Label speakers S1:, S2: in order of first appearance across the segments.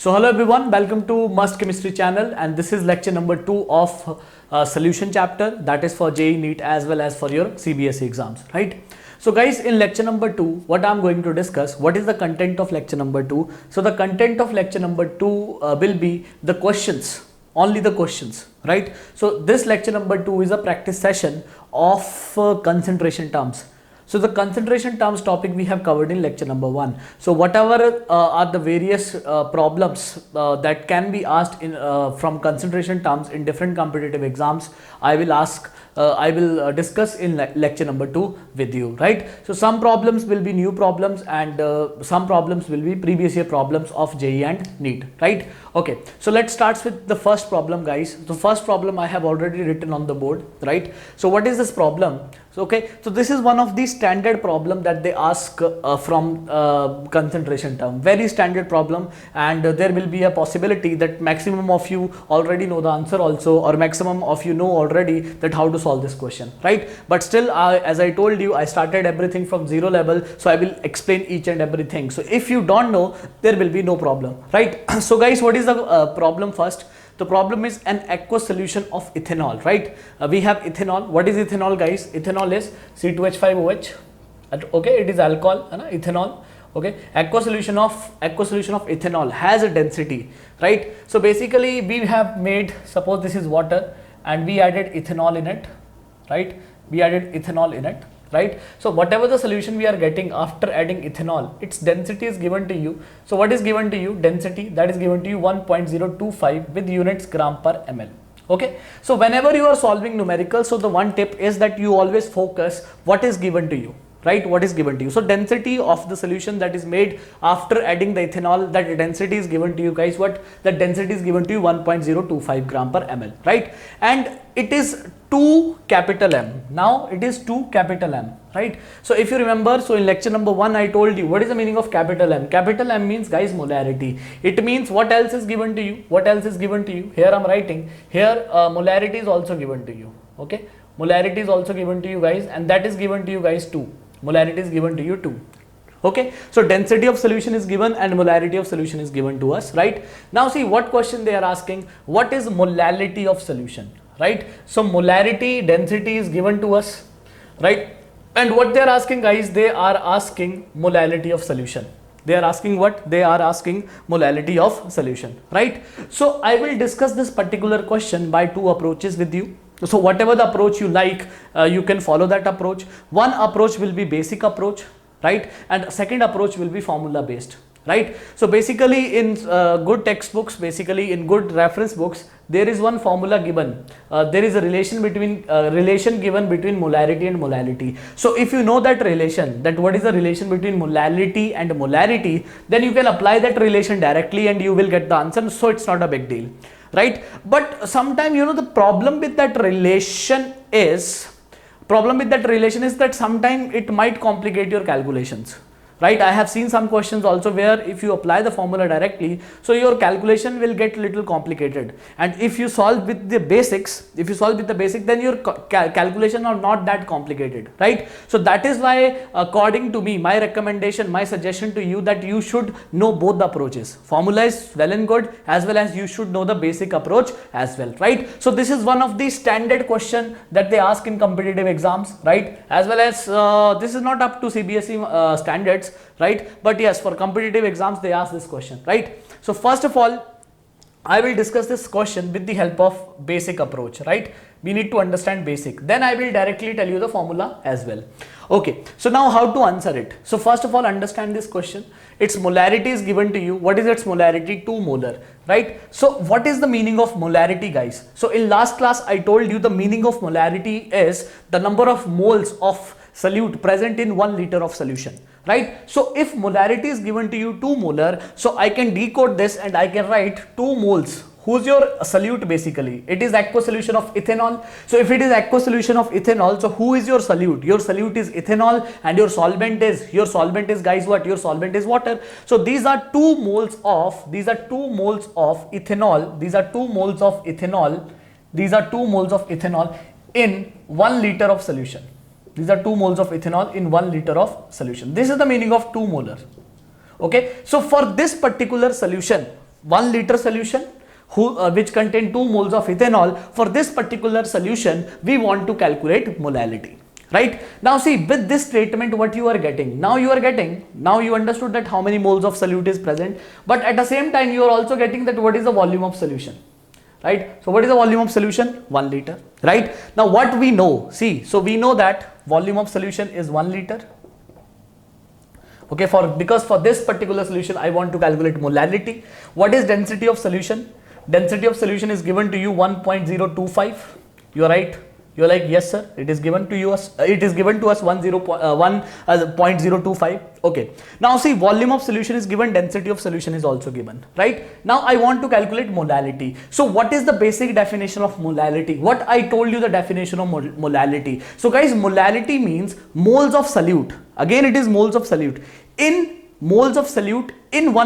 S1: So hello everyone, welcome to Must Chemistry channel, and this is lecture number 2 of solution chapter, that is for JEE NEET as well as for your CBSE exams, right? So guys, in lecture number 2, what I'm going to discuss, what is the content of lecture number 2? So the content of lecture number 2 will be the questions, only the questions, right? So this lecture number 2 is a practice session of concentration terms. So the concentration terms topic we have covered in lecture number 1. So whatever are the various problems that can be asked in from concentration terms in different competitive exams, I will discuss in lecture number 2 with you, right? So some problems will be new problems and some problems will be previous year problems of JEE and NEET, right? Okay, so let's start with the first problem, guys. The first problem I have already written on the board, right? So what is this problem? So okay, so this is one of the standard problem that they ask from concentration term, very standard problem, and there will be a possibility that maximum of you already know the answer also, or maximum of you know already that how to solve this question, right? But still, as I told you, I started everything from zero level, so I will explain each and everything. So if you don't know, there will be no problem, right? So guys, what is the problem first? The problem is an aqueous solution of ethanol, right? We have ethanol. What is ethanol, guys? Ethanol is C2H5OH. Okay, it is alcohol, ethanol. Okay, aqueous solution of ethanol has a density, right? So basically, we have made, suppose this is water, and we added ethanol in it, right? We added ethanol in it, right? So whatever the solution we are getting after adding ethanol, its density is given to you. So what is given to you? Density, that is given to you 1.025 with units gram per ml. Okay, so whenever you are solving numerical, so the one tip is that you always focus what is given to you, right? What is given to you. So density of the solution that is made after adding the ethanol, that density is given to you, guys. What? The density is given to you 1.025 gram per ml, right? And it is 2 capital M. Now it is 2 capital M, right? So if you remember, so in lecture number 1 I told you what is the meaning of capital M. Capital M means, guys, molarity. It means what else is given to you? What else is given to you? Here I'm writing, here molarity is also given to you. Okay, molarity is also given to you, guys, and that is given to you, guys, 2. Molarity is given to you 2. Okay, so density of solution is given and molarity of solution is given to us, right? Now see what question they are asking. What is molality of solution, right? So molarity, density is given to us, right? And what they are asking, guys, they are asking molality of solution. They are asking what? They are asking molality of solution, right? So I will discuss this particular question by 2 approaches with you. So whatever the approach you like, you can follow that approach. One approach will be basic approach, right? And second approach will be formula based, right? So basically in good textbooks, basically in good reference books, there is one formula given. There is a relation between given between molarity and molality. So if you know that relation, that what is the relation between molality and molarity, then you can apply that relation directly and you will get the answer. So it's not a big deal, right? But sometimes, you know, the problem with that relation is that sometimes it might complicate your calculations, right? I have seen some questions also where if you apply the formula directly, so your calculation will get little complicated, and if you solve with the basics, then your calculation are not that complicated, right? So that is why, according to me, my recommendation, my suggestion to you, that you should know both the approaches. Formula is well and good, as well as you should know the basic approach as well, right? So this is one of the standard question that they ask in competitive exams, right? As well as this is not up to CBSE standards, right? But yes, for competitive exams they ask this question, right? So first of all, I will discuss this question with the help of basic approach, right? We need to understand basic, then I will directly tell you the formula as well. Okay, so now how to answer it? So first of all, understand this question. Its molarity is given to you. What is its molarity? 2 molar, right? So what is the meaning of molarity, guys? So in last class I told you the meaning of molarity is the number of moles of solute present in 1 liter of solution, right? So if molarity is given to you 2 molar, so I can decode this and I can write 2 moles. Who's your solute? Basically it is aqueous solution of ethanol. So if it is aqueous solution of ethanol, so who is your solute? Your solute is ethanol, and your solvent is guys, what? Your solvent is water. So these are 2 moles of ethanol. These are 2 moles of ethanol in 1 liter of solution. These are 2 moles of ethanol in 1 liter of solution. This is the meaning of 2 molar. Okay, so for this particular solution, 1 liter solution which contain 2 moles of ethanol. For this particular solution, we want to calculate molality. Right? Now see, with this statement what you are getting, now you understood that how many moles of solute is present, but at the same time you are also getting that what is the volume of solution. Right? So what is the volume of solution? 1 liter. Right? Now what we know, see, so we know that volume of solution is 1 liter. Okay, because for this particular solution I want to calculate molality. What is density of solution? Density of solution is given to you 1.025. You are right. You are like, yes sir, it is given to us 1.025. Okay, now see, volume of solution is given, density of solution is also given. Right? Now I want to calculate molality. So what is the basic definition of molality? What I told you the definition of molality. So guys, molality means moles of solute. Again it is moles of solute in 1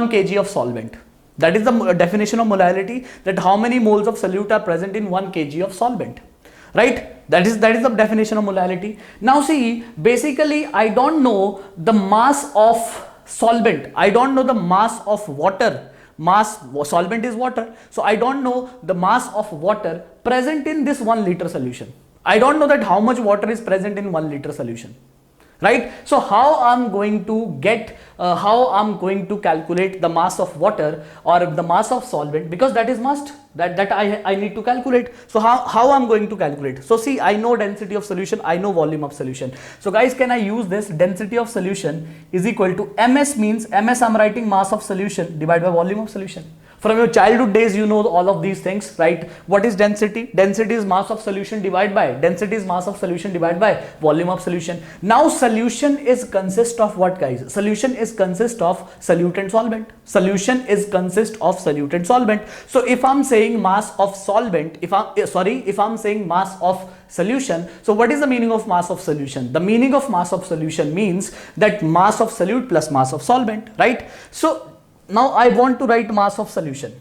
S1: kg of solvent. That is the definition of molality, that how many moles of solute are present in 1 kg of solvent. Right? That is the definition of molality. Now see, basically I don't know the mass of solvent. I don't know the mass of water. Solvent is water. So I don't know the mass of water present in this 1 liter solution. I don't know that how much water is present in 1 liter solution. Right? So how I'm going to calculate the mass of water or the mass of solvent, because that is must, that I need to calculate. So how I'm going to calculate? So see, I know density of solution, I know volume of solution. So guys, can I use this? Density of solution is equal to MS, means MS I'm writing mass of solution divided by volume of solution. From your childhood days, you know all of these things, right? What is density? Density is mass of solution divided by volume of solution. Now solution is consist of what, guys? Solution is consist of solute and solvent. So if I'm saying mass of solvent, if I'm saying mass of solution, so what is the meaning of mass of solution? The meaning of mass of solution means that mass of solute plus mass of solvent, right? So now I want to write mass of solution.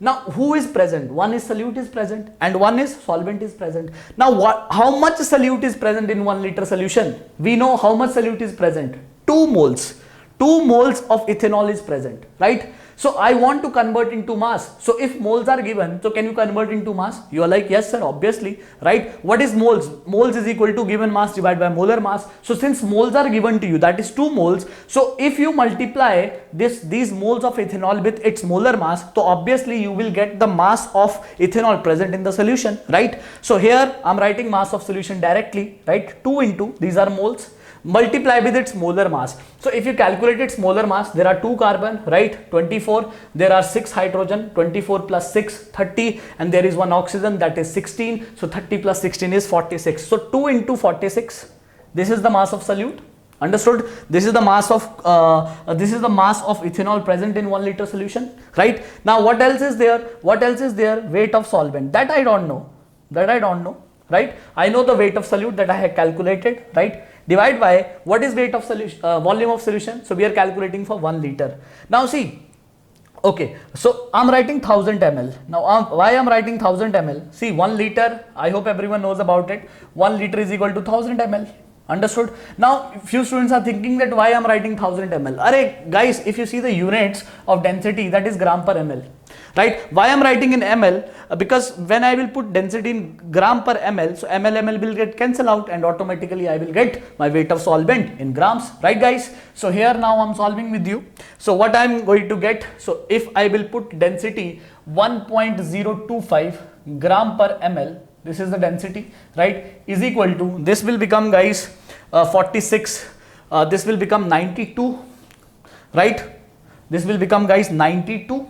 S1: Now who is present? One is solute is present and one is solvent is present. Now how much solute is present in 1 liter solution? We know how much solute is present. 2 moles. 2 moles of ethanol is present, right? So I want to convert into mass. So if moles are given, so can you convert into mass? You are like, yes sir, obviously, right? What is moles? Moles is equal to given mass divided by molar mass. So since moles are given to you, that is 2 moles. So if you multiply these moles of ethanol with its molar mass, so obviously you will get the mass of ethanol present in the solution, right? So here I'm writing mass of solution directly, right? 2 into, these are moles, multiply with its molar mass. So if you calculate its molar mass, there are 2 carbon, right? 24. There are 6 hydrogen, 24 plus 6, 30, and there is 1 oxygen, that is 16. So 30 plus 16 is 46. So 2 into 46. This is the mass of solute. Understood? This is the mass of ethanol present in 1 liter solution, right? Now what else is there? Weight of solvent. That I don't know. Right? I know the weight of solute that I have calculated, right? Divide by what is weight of solution, volume of solution. So we are calculating for 1 liter. Now see, okay, so I'm writing 1000 ml. Now why I'm writing 1000 ml? See, 1 liter, I hope everyone knows about it. 1 liter is equal to 1000 ml. Understood? Now few students are thinking that why I'm writing 1000 ml. Arey guys, if you see the units of density, that is gram per ml. Right? Why I'm writing in ml? Because when I will put density in gram per ml, so ml will get cancelled out and automatically I will get my weight of solvent in grams, right guys? So here now I'm solving with you. So what I'm going to get, so if I will put density 1.025 gram per ml, this is the density, right, is equal to, this will become guys 46, this will become 92, right? This will become guys 92,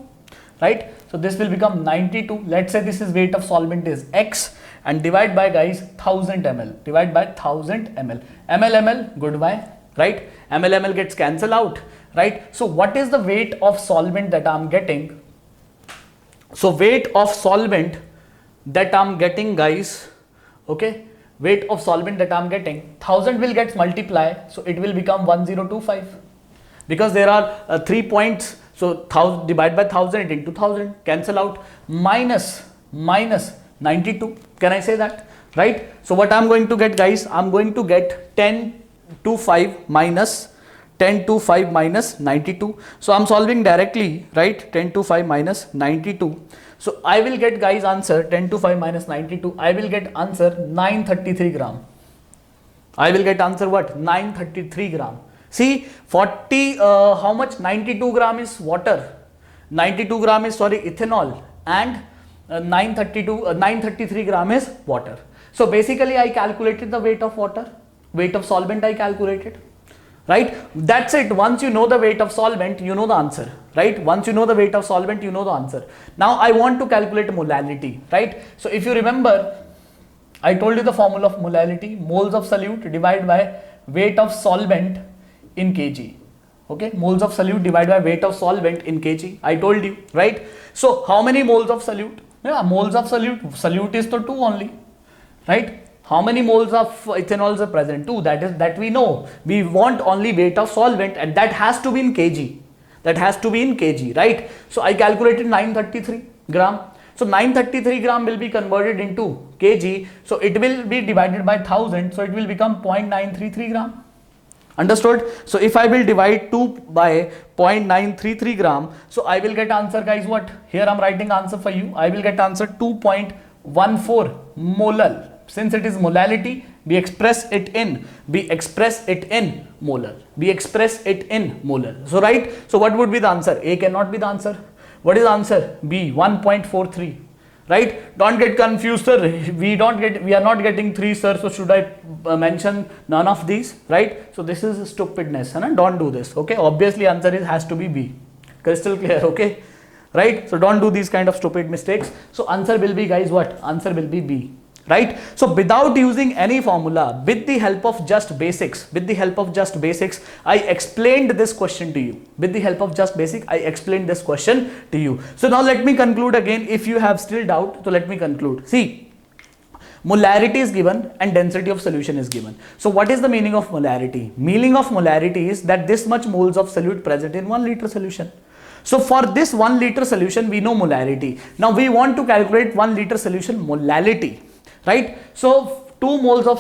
S1: right? So this will become 92. Let's say this is weight of solvent is X and divide by guys 1000 ml. Divide by 1000 ml. ml goodbye, right? ml gets cancelled out, right? So what is the weight of solvent that I'm getting? So weight of solvent that I'm getting guys, okay, weight of solvent that I'm getting, 1000 will get multiplied, so it will become 1025 because there are 3 points. So 1000 divided by 1000 into 1000, cancel out, minus 92. Can I say that? Right? So what I'm going to get guys, I'm going to get 1025 minus 10 to 5 minus 92. So I'm solving directly, right? 10 to 5 minus 92. So I will get, guys, answer 10 to 5 minus 92. I will get answer 933 gram. I will get answer what? 933 gram. See, 40, how much? 92 gram is water. 92 gram is, sorry, ethanol, and 933 gram is water. So basically I calculated the weight of water, weight of solvent I calculated, right? That's it. Once you know the weight of solvent, you know the answer, right? Once you know the weight of solvent, you know the answer. Now I want to calculate molality, right? So if you remember, I told you the formula of molality, moles of solute divided by weight of solvent in kg. Okay, moles of solute divided by weight of solvent in kg. I told you, right? So how many moles of solute? Yeah, moles of solute. Solute is to 2 only, right? How many moles of ethanol are present? 2. That we know. We want only weight of solvent, and that has to be in kg. That has to be in kg, right? So I calculated 933 gram. So 933 gram will be converted into kg. So it will be divided by 1000. So it will become 0.933 gram. Understood? So if I will divide 2 by 0.933 gram, so I will get answer, guys, what? Here I am writing answer for you. I will get answer 2.14 molal. Since it is molality, we express it in molar. We express it in molar. So right. So what would be the answer? A cannot be the answer. What is the answer? B, 1.43. Right? Don't get confused, sir. We are not getting 3, sir. So should I mention none of these? Right? So this is stupidness. Huh? Don't do this. Okay? Obviously answer has to be B. Crystal clear. Okay? Right? So don't do these kind of stupid mistakes. So answer will be, guys, what? Answer will be B. Right? So without using any formula, with the help of just basics, I explained this question to you. With the help of just basic, I explained this question to you. So now let me conclude again. If you have still doubt, so let me conclude. See, molarity is given and density of solution is given. So what is the meaning of molarity? Meaning of molarity is that this much moles of solute present in 1 liter solution. So for this 1 liter solution, we know molarity. Now we want to calculate 1 liter solution molality. Right? So 2 moles of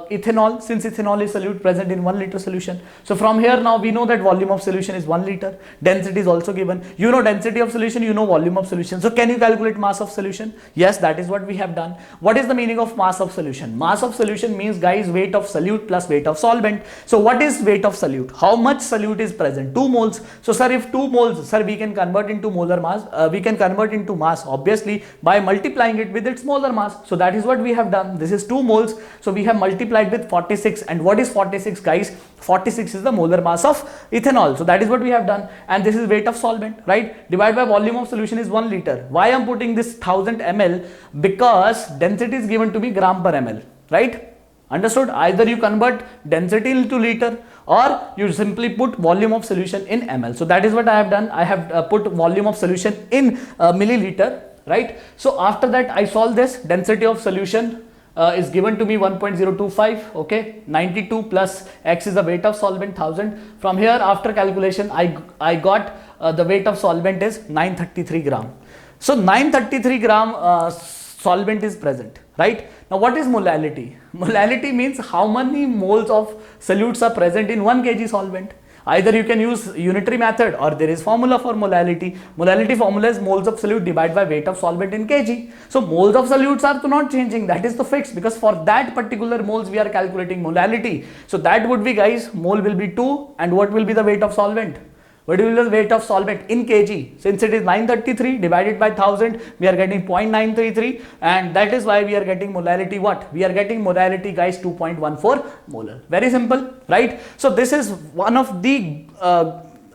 S1: ethanol, since ethanol is solute present in 1 liter solution. So from here now we know that volume of solution is 1 liter. Density is also given. You know density of solution, you know volume of solution. So can you calculate mass of solution? Yes, that is what we have done. What is the meaning of mass of solution? Mass of solution means, guys, weight of solute plus weight of solvent. So what is weight of solute? How much solute is present? 2 moles. So sir, if 2 moles, sir, we can convert into molar mass. We can convert into mass, obviously, by multiplying it with its molar mass. So that is what we have done. This is 2 moles. So we have multiplied with 46. And what is 46, guys? 46 is the molar mass of ethanol. So that is what we have done. And this is weight of solvent, right? Divided by volume of solution is 1 liter. Why I am putting this 1000 ml? Because density is given to me gram per ml, right? Understood? Either you convert density into liter or you simply put volume of solution in ml. So that is what I have done. I have put volume of solution in milliliter, right? So after that I solve this. Density of solution is given to me 1.025. okay, 92 plus x is the weight of solvent, 1000. From here, after calculation, I got the weight of solvent is 933 gram. So 933 gram solvent is present, right? Now what is molality? Molality means how many moles of solutes are present in 1 kg solvent. Either you can use unitary method or there is formula for molality. Molality formula is moles of solute divided by weight of solvent in kg. So moles of solutes are not changing. That is the fix, because for that particular moles we are calculating molality. So that would be, guys, mole will be 2, and what will be the weight of solvent? What will be the weight of solvent in kg? Since it is 933 divided by 1000, we are getting 0.933, and that is why we are getting molality what? We are getting molality, guys, 2.14 molar. Very simple, right? So this is one of the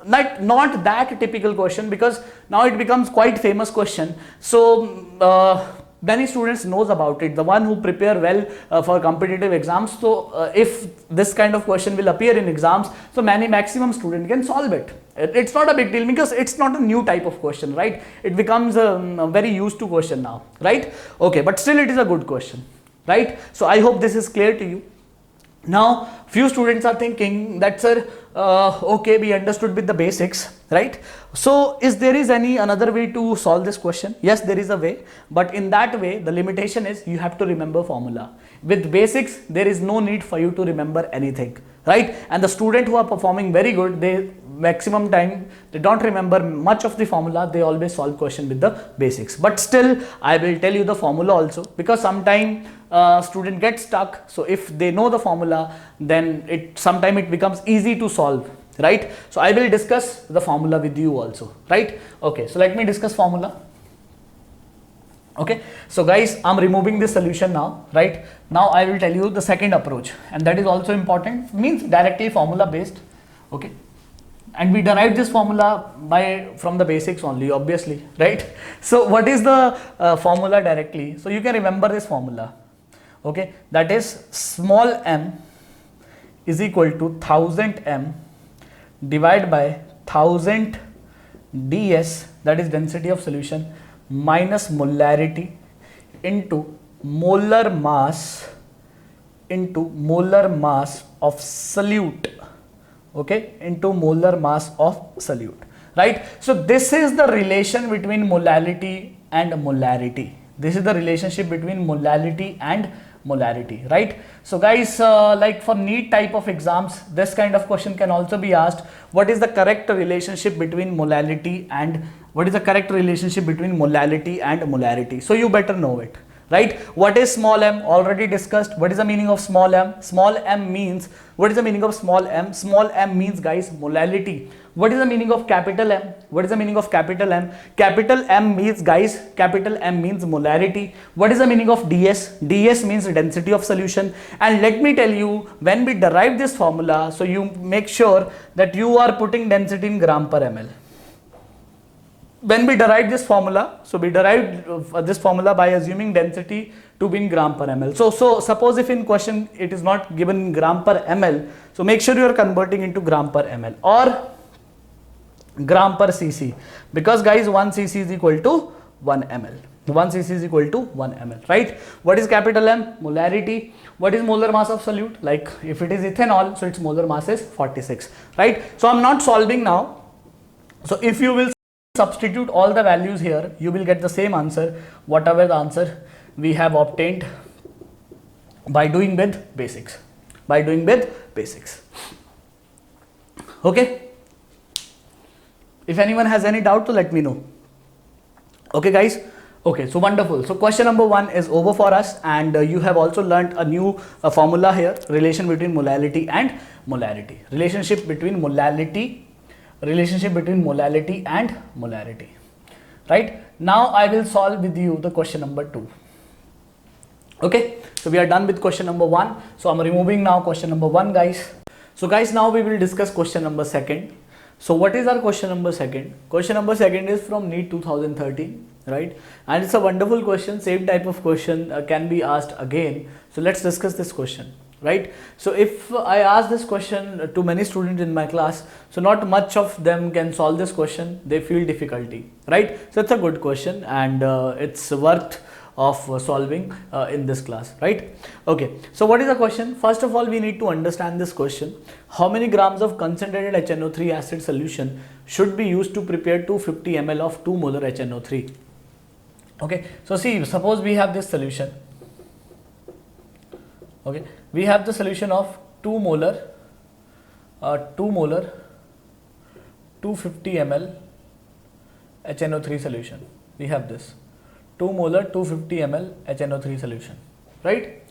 S1: not that typical question, because now it becomes quite famous question. So many students knows about it, the one who prepare well for competitive exams. So if this kind of question will appear in exams, so maximum student can solve it. It's not a big deal, because it's not a new type of question, right? It becomes a very used to question now, right? Okay, but still it is a good question, right? So I hope this is clear to you. Now few students are thinking that, sir, okay, we understood with the basics, right? So is there any another way to solve this question? Yes, there is a way, but in that way the limitation is you have to remember formula. With basics there is no need for you to remember anything, right? And the student who are performing very good, they maximum time they don't remember much of the formula, they always solve question with the basics. But still I will tell you the formula also, because sometime student gets stuck. So if they know the formula, then sometime it becomes easy to solve, right? So I will discuss the formula with you also, right? Okay, so let me discuss formula. Okay, so guys, I'm removing this solution now, right? Now I will tell you the second approach, and that is also important, means directly formula based. Okay, and we derived this formula from the basics only, obviously, right? So what is the formula directly? So you can remember this formula, okay? That is small m is equal to 1000 m divided by 1000 ds, that is density of solution, minus molarity into molar mass of solute, okay, into molar mass of solute, right? So this is the relation between molality and molarity. This is the relationship between molality and molarity, right? So guys, like for NEET type of exams, this kind of question can also be asked. What is the correct relationship between molality and molarity? So you better know it, right? What is small m? Already discussed. What is the meaning of small m? Small m means, what is the meaning of small m? Small m means, guys, molality. What is the meaning of capital M? What is the meaning of capital M? Capital M means, guys, capital M means molarity. What is the meaning of ds? ds means density of solution. And let me tell you, when we derive this formula, so you make sure that you are putting density in gram per ml. When we derived this formula, so we derived this formula by assuming density to be in gram per ml. So suppose if in question it is not given in gram per ml, so make sure you are converting into gram per ml or gram per cc, because guys 1 cc is equal to 1 ml. 1 cc is equal to 1 ml, right? What is capital M? Molarity. What is molar mass of solute? Like if it is ethanol, so its molar mass is 46, right? So I'm not solving now. So if you will substitute all the values here, you will get the same answer, whatever the answer we have obtained by doing with basics. Okay, if anyone has any doubt, to let me know. Okay guys, okay, so wonderful. So question number 1 is over for us, and you have also learnt a new formula here, relation between molality and molarity, relationship between molality and molarity, right? Now I will solve with you the question number 2. Okay, so we are done with question number 1. So I'm removing now question number 1, guys. So guys, now we will discuss question number 2. So what is our question number 2? Question number 2 is from NEET 2013, right? And it's a wonderful question. Same type of question can be asked again. So let's discuss this question, right? So if I ask this question to many students in my class, so not much of them can solve this question. They feel difficulty, right? So it's a good question, and it's worth of solving in this class, right? Okay, so what is the question? First of all, we need to understand this question. How many grams of concentrated HNO3 acid solution should be used to prepare 250 ml of 2 molar HNO3? Okay, so see, suppose we have this solution. Okay, we have the solution of 2 molar 250 ml HNO3 solution. We have this 2 molar 250 ml HNO3 solution, right?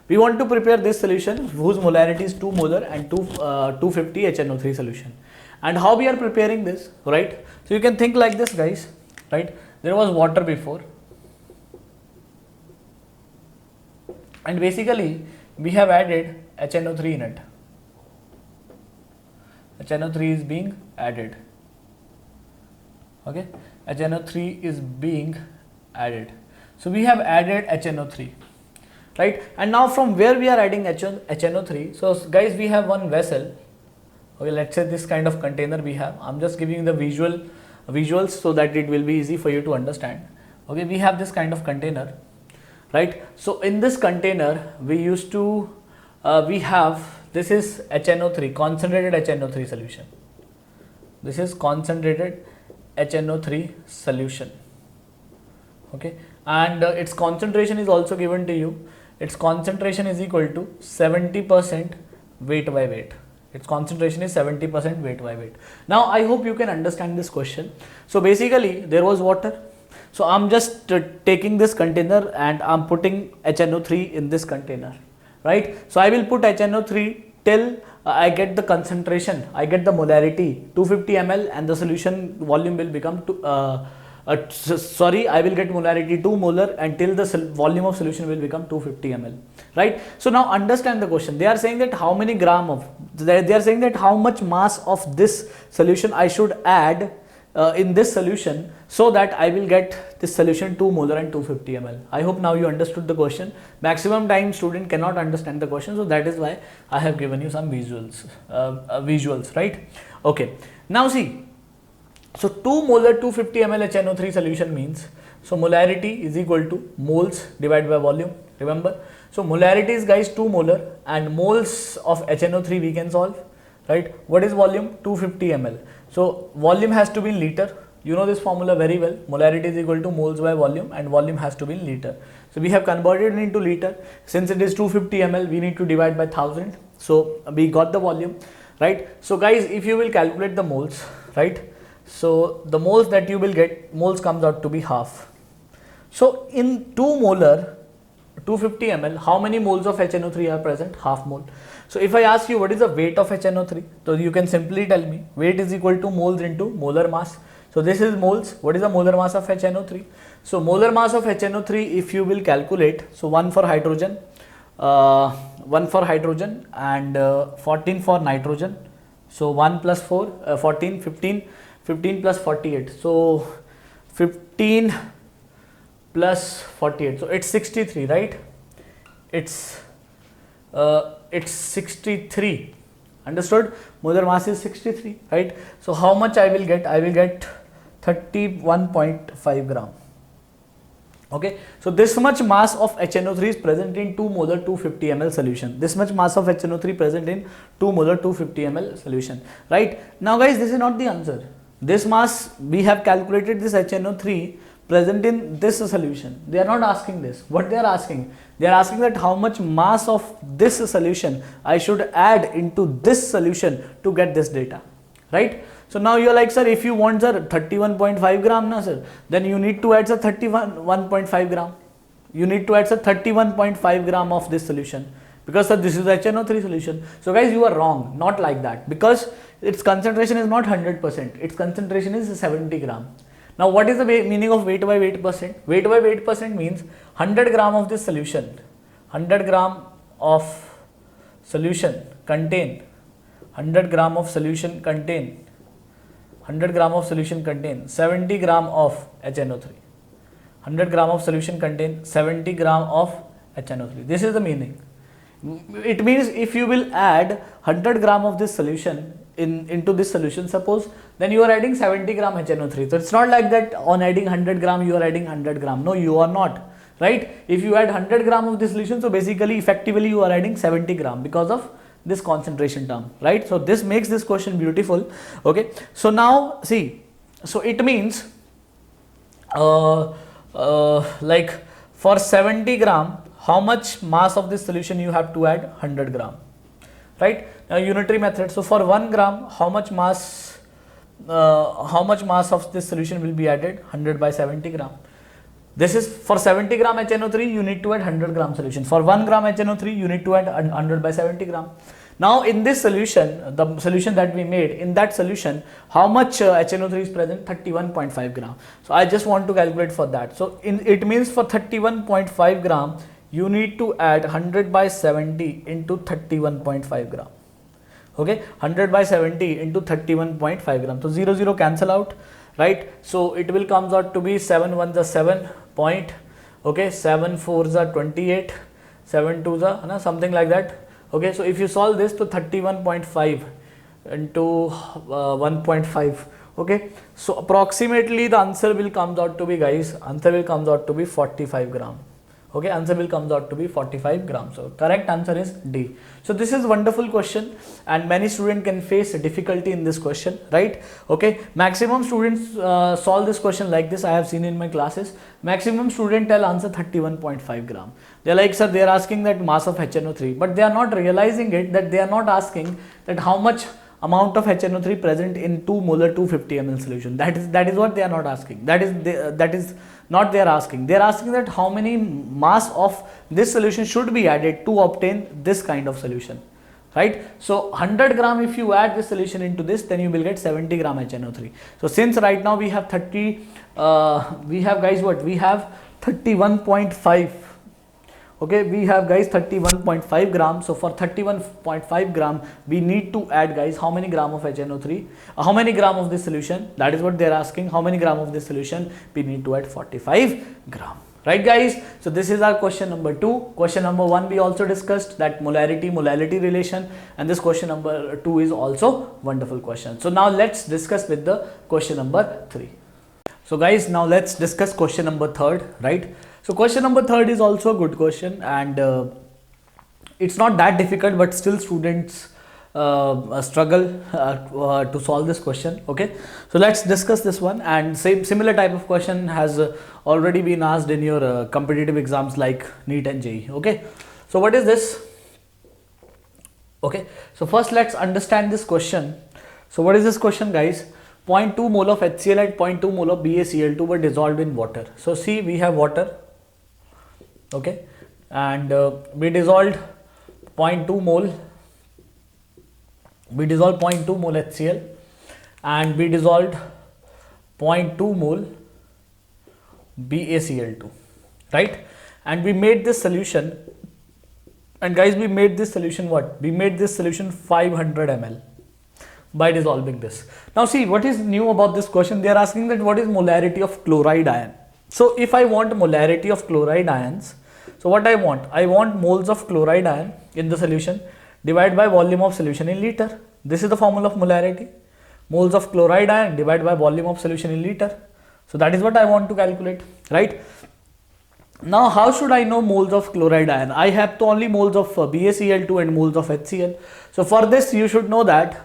S1: We want to prepare this solution whose molarity is 2 molar and 250 HNO3 solution. And how we are preparing this, right? So you can think like this, guys, right? There was water before, and basically we have added HNO3 in it. HNO3 is being added. Okay, HNO3 is being added. So we have added HNO3, right? And now from where we are adding HNO3? So guys, we have one vessel. Okay, let's say this kind of container we have. I'm just giving the visuals so that it will be easy for you to understand. Okay, we have this kind of container, right? So in this container we used to we have, this is HNO3, concentrated HNO3 solution. This is concentrated HNO3 solution. Okay, and its concentration is also given to you. Its concentration is equal to 70% weight by weight. Its concentration is 70% weight by weight. Now I hope you can understand this question. So basically there was water. So I'm just taking this container and I'm putting HNO3 in this container, right? So I will put HNO3 till I get the concentration, I get the molarity 250 ml and the solution volume will become I will get molarity 2 molar until the volume of solution will become 250 ml, right? So now understand the question. They are saying that how many gram of, they are saying that how much mass of this solution I should add in this solution so that I will get this solution 2 molar and 250 ml. I hope now you understood the question. Maximum time student cannot understand the question, so that is why I have given you some visuals, right? Okay, now see, so 2 molar 250 ml HNO3 solution means, so molarity is equal to moles divided by volume, remember. So molarity is guys 2 molar and moles of HNO3 we can solve, right? What is volume? 250 ml. So volume has to be in liter. You know this formula very well. Molarity is equal to moles by volume and volume has to be in liter. So we have converted it into liter. Since it is 250 ml, we need to divide by 1000. So we got the volume, right? So guys, if you will calculate the moles, right? So the moles that you will get, moles comes out to be half. So in 2 molar 250 ml, how many moles of HNO3 are present? Half mole. So if I ask you what is the weight of HNO3, so you can simply tell me weight is equal to moles into molar mass. So this is moles. What is the molar mass of HNO3? So molar mass of HNO3, if you will calculate, so 1 for hydrogen, and 14 for nitrogen. So 1 plus 4, 14, 15, 15 plus 48. So 15 plus 48. So it's 63, right? It's 63. Understood? Molar mass is 63, right? So how much I will get? I will get 31.5 gram. Okay, so this much mass of HNO3 is present in 2 molar 250 ml solution. This much mass of HNO3 present in 2 molar 250 ml solution, right? Now guys, this is not the answer. This mass, we have calculated this HNO3 present in this solution. They are not asking this. What they are asking? They are asking that how much mass of this solution I should add into this solution to get this data, right? So now you are like, sir, if you want sir 31.5 gram, na sir, then you need to add sir 31.5 gram. You need to add sir 31.5 gram of this solution, because sir this is HNO3 solution. So guys, you are wrong, not like that, because its concentration is not 100%, its concentration is 70 gram. Now what is the meaning of weight by weight percent? Weight by weight percent means 100 gram of this solution, 100 gram of solution contain, 100 gram of solution contain, 100 gram of solution contain 70 gram of HNO3. 100 gram of solution contain 70 gram of HNO3. This is the meaning. It means if you will add 100 gram of this solution into this solution, suppose, then you are adding 70 gram HNO3. So it's not like that on adding 100 gram you are adding 100 gram. No, you are not, right? If you add 100 gram of this solution, so basically effectively you are adding 70 gram because of this concentration term, right? So this makes this question beautiful. Okay, so now see, so it means like for 70 gram, how much mass of this solution you have to add? 100 gram, right? Now unitary method. So for 1 gram, how much mass of this solution will be added? 100 by 70 gram. This is for 70 gram HNO3, you need to add 100 gram solution. For 1 gram HNO3, you need to add 100 by 70 gram. Now in this solution, the solution that we made, in that solution, how much HNO3 is present? 31.5 gram. So I just want to calculate for that. So it means for 31.5 gram, you need to add 100 by 70 into 31.5 gram. Okay, 100 by 70 into 31.5 gram. So 0, 0 cancel out, right? So it will comes out to be 7 1s are 7 point, okay, 7 4s are 28, 7 2s are something like that. Okay, so if you solve this to 31.5 into 1.5, okay, so approximately the answer will comes out to be, guys, answer will comes out to be 45 gram. Okay, answer will comes out to be 45 grams. So correct answer is D. So this is wonderful question, and many students can face a difficulty in this question, right? Okay, maximum students solve this question like this. I have seen in my classes, maximum student tell answer 31.5 gram. They're like, sir, they are asking that mass of HNO3, but they are not realizing it, that they are not asking that how much amount of HNO3 present in 2 molar 250 ml solution. That is what they are not asking. That is not they are asking. They are asking that how many mass of this solution should be added to obtain this kind of solution, right? So 100 gram, if you add this solution into this, then you will get 70 gram HNO3. So since right now we have 31.5. Okay, we have guys 31.5 grams. So for 31.5 gram, we need to add guys how many gram of HNO3, how many gram of this solution? That is what they are asking. How many gram of this solution? We need to add 45 gram. Right guys, so this is our question number 2. Question number 1 we also discussed, that molarity relation, and this question number 2 is also wonderful question. So now let's discuss with the question number 3. So guys, now let's discuss question number 3, right? So question number 3 is also a good question, and it's not that difficult, but still students struggle to solve this question. Okay, so let's discuss this one, and similar type of question has already been asked in your competitive exams like NEET and JEE. Okay, so what is this? Okay, so first let's understand this question. So what is this question, guys? 0.2 mole of HCl and 0.2 mole of BaCl2 were dissolved in water. So see, we have water, okay, and we dissolved 0.2 mole, we dissolved 0.2 mole HCl, and we dissolved 0.2 mole BaCl2, right? And we made this solution, and guys, we made this solution what? We made this solution 500 ml by dissolving this. Now see, what is new about this question? They are asking that what is molarity of chloride ion. So if I want molarity of chloride ions, so what I want moles of chloride ion in the solution divided by volume of solution in liter. This is the formula of molarity. Moles of chloride ion divided by volume of solution in liter. So that is what I want to calculate, right? Now how should I know moles of chloride ion? I have to only moles of BaCl2 and moles of HCl. So for this you should know that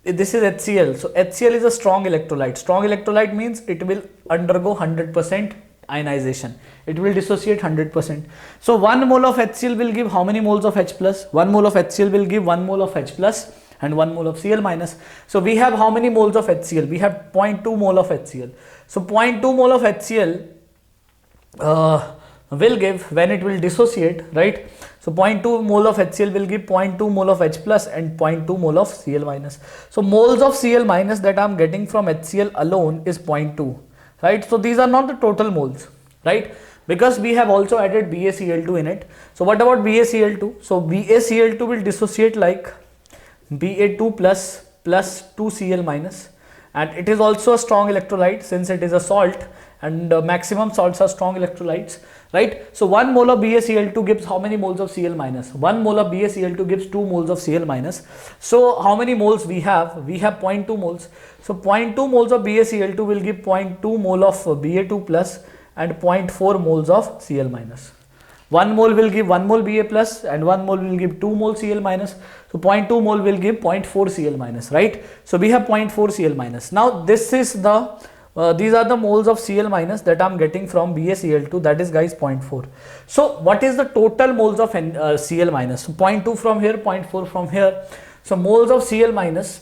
S1: this is HCl. So HCl is a strong electrolyte. Strong electrolyte means it will undergo 100% ionization. It will dissociate 100%. So 1 mole of HCl will give how many moles of H plus? 1 mole of HCl will give 1 mole of H plus and 1 mole of Cl minus. So we have how many moles of HCl? We have 0.2 mole of HCl. So 0.2 mole of HCl will give, when it will dissociate, right? So 0.2 mole of HCl will give 0.2 mole of H plus and 0.2 mole of Cl minus. So moles of Cl minus that I am getting from HCl alone is 0.2, right? So these are not the total moles, right? Because we have also added BaCl2 in it. So what about BaCl2? So BaCl2 will dissociate like Ba2 plus 2 Cl minus, and it is also a strong electrolyte since it is a salt, and maximum salts are strong electrolytes, right? So 1 mole of BaCl2 gives how many moles of Cl minus? 1 mole of BaCl2 gives 2 moles of Cl minus. So how many moles we have? We have 0.2 moles. So 0.2 moles of BaCl2 will give 0.2 mole of Ba2 plus and 0.4 moles of Cl minus. 1 mole will give 1 mole Ba plus and 1 mole will give 2 mole Cl minus. So 0.2 mole will give 0.4 Cl minus, right? So we have 0.4 Cl minus. Now this is the these are the moles of Cl minus that I am getting from BaCl2, that is guys 0.4. So what is the total moles of Cl minus? So 0.2 from here, 0.4 from here. So moles of Cl minus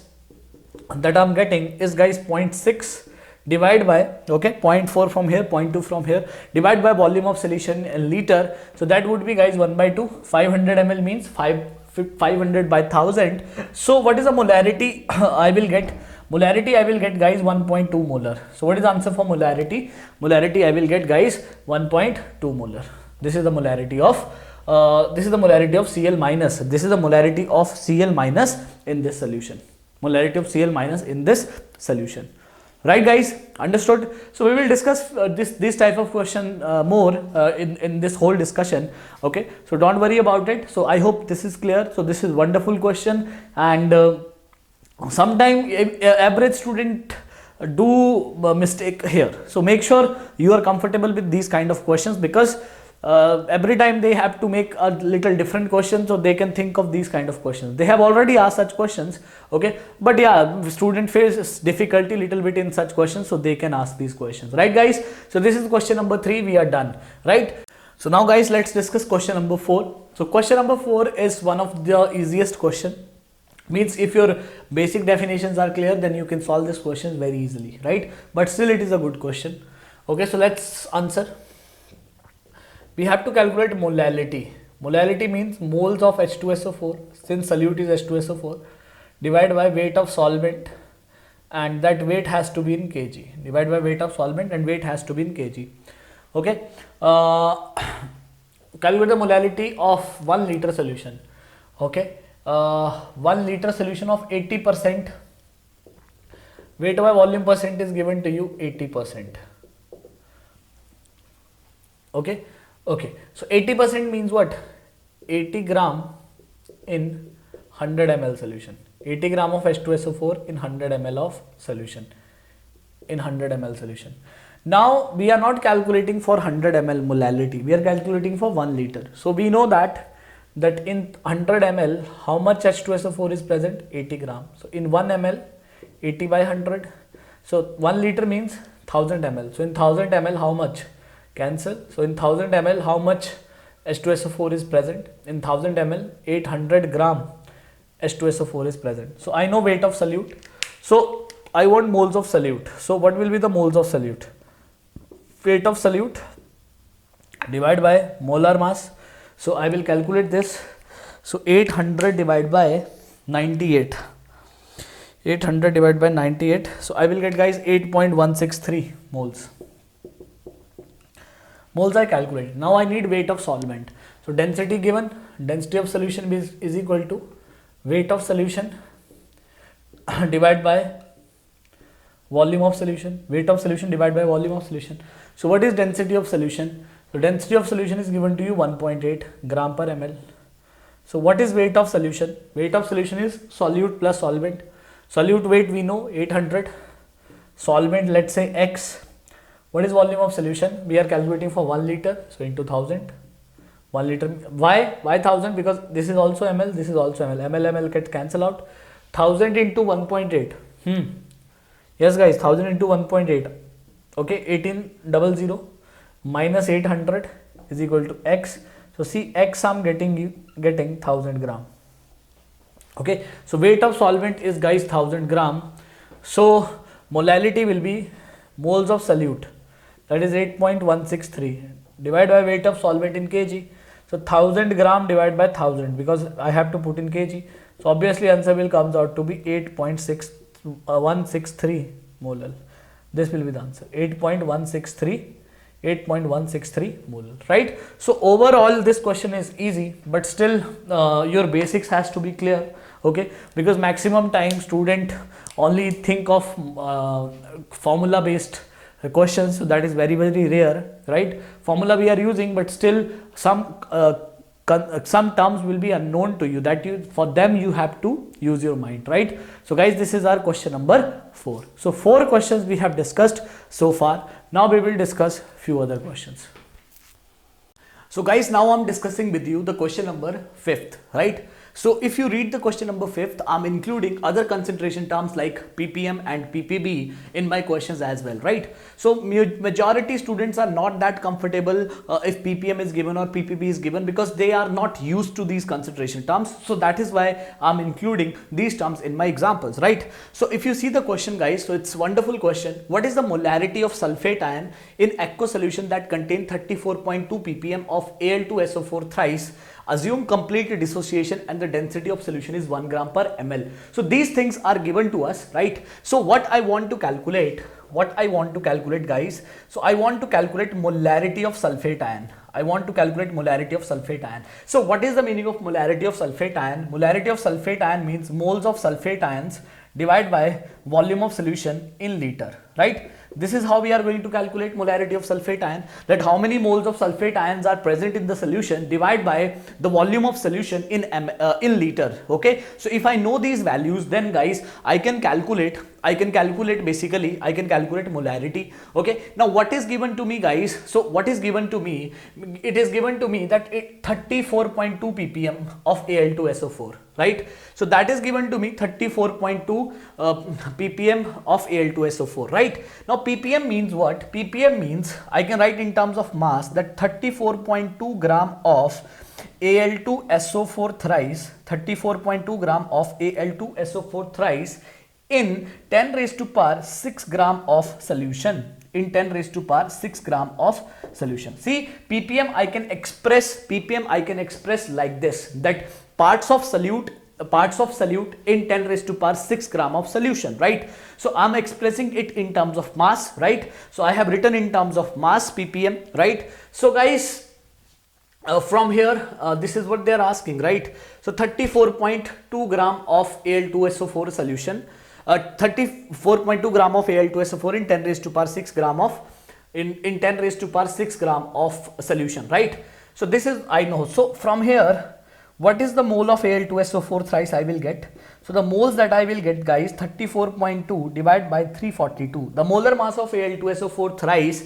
S1: that I am getting is guys 0.6 divided by, okay, 0.4 from here, 0.2 from here, divided by volume of solution in liter. So that would be guys 1 by 2. 500 ml means 500 by 1000. So what is the molarity I will get? Molarity I will get guys 1.2 molar. So what is the answer for molarity? Molarity I will get guys 1.2 molar. This is the molarity of Cl minus. This is the molarity of Cl minus in this solution. Molarity of Cl minus in this solution. Right guys, understood? So we will discuss this type of question more in this whole discussion. Okay, so don't worry about it. So I hope this is clear. So this is wonderful question, and sometimes average student do mistake here. So make sure you are comfortable with these kind of questions, because every time they have to make a little different question, so they can think of these kind of questions. They have already asked such questions, okay, but yeah, student faces difficulty little bit in such questions, so they can ask these questions, right guys? So this is question number 3, we are done, right? So now guys, let's discuss question number 4. So question number 4 is one of the easiest question. Means if your basic definitions are clear, then you can solve this question very easily, right? But still it is a good question. Okay, so let's answer. We have to calculate molality. Molality means moles of H2SO4, since solute is H2SO4, divided by weight of solvent, and that weight has to be in kg. Divided by weight of solvent and weight has to be in kg. Okay, calculate the molality of 1 liter solution. Okay, 1 liter solution of 80%, weight by volume percent is given to you 80%. Okay, okay, so 80% means what? 80 gram in 100 ml solution. 80 gram of H2SO4 in 100 ml of solution. In 100 ml solution. Now we are not calculating for 100 ml molality, we are calculating for 1 liter. So we know that in 100 ml how much H2SO4 is present? 80 gram. So in 1 ml, 80 by 100. So 1 liter means 1000 ml. So in 1000 ml how much? Cancel. So in 1000 ml how much H2SO4 is present? In 1000 ml 800 gram H2SO4 is present. So I know weight of solute. So I want moles of solute. So what will be the moles of solute? Weight of solute divided by molar mass. So I will calculate this. So 800 divided by 98. 800 divided by 98. So I will get guys 8.163 moles. Moles I calculate. Now I need weight of solvent. So density given, density of solution is equal to weight of solution divided by volume of solution. Weight of solution divided by volume of solution. So what is density of solution? So density of solution is given to you 1.8 gram per ml. So what is weight of solution? Weight of solution is solute plus solvent. Solute weight we know 800. Solvent let's say X. What is volume of solution? We are calculating for 1 liter. So into 1000. 1 liter. Why 1000? Because this is also ml, this is also ml. ml get cancel out. 1000 into 1.8. Yes guys, 1000 into 1.8. Okay, 1800 minus 800 is equal to X. So see X I'm getting 1000 gram. Okay, so weight of solvent is guys 1000 gram. So molality will be moles of solute, that is 8.163 divided by weight of solvent in kg. So 1000 gram divided by 1000 because I have to put in kg. So obviously answer will comes out to be 8.163 molal. This will be the answer, 8.163 molal, right? So overall this question is easy, but still your basics has to be clear, okay? Because maximum time student only think of formula based questions, so that is very rare, right? Formula we are using, but still some terms will be unknown to you, that for them you have to use your mind, right? So guys, this is our question number 4. So 4 questions we have discussed so far. Now we will discuss few other questions. So guys, now I'm discussing with you the question number 5th, right? So if you read the question number 5th, I'm including other concentration terms like ppm and ppb in my questions as well, right? So majority students are not that comfortable if ppm is given or ppb is given, because they are not used to these concentration terms. So that is why I'm including these terms in my examples, right? So if you see the question guys, so it's wonderful question. What is the molarity of sulfate ion in aqueous solution that contain 34.2 ppm of Al2SO4 thrice? Assume complete dissociation and the density of solution is 1 gram per ml. So these things are given to us, right? So what I want to calculate guys, so I want to calculate molarity of sulfate ion. So what is the meaning of molarity of sulfate ion? Molarity of sulfate ion means moles of sulfate ions divided by volume of solution in liter, right? This is how we are going to calculate molarity of sulfate ion, that how many moles of sulfate ions are present in the solution divided by the volume of solution in liter. Okay, so if I know these values, then guys I can calculate basically I can calculate molarity. Okay, now what is given to me, guys? So what is given to me? It is given to me that 34.2 ppm of Al2SO4, right? So that is given to me 34.2 ppm of Al2SO4, right? Now ppm means what? Ppm means I can write in terms of mass that 34.2 gram of Al2SO4 thrice, 34.2 gram of Al2SO4 thrice in 10 raised to power 6 gram of solution, in 10 raised to power 6 gram of solution. See, ppm I can express like this, that parts of solute in 10 raised to power 6 gram of solution, right? So I'm expressing it in terms of mass, right? So I have written in terms of mass ppm, right? So guys, from here this is what they are asking, right? So 34.2 gram of Al2SO4 solution, 34.2 gram of Al2SO4 in 10 raised to power 6 gram of in 10 raised to power 6 gram of solution, right? So this is I know. So from here, what is the mole of Al2SO4 thrice I will get? So the moles that I will get, guys, 34.2 divided by 342. The molar mass of Al2SO4 thrice,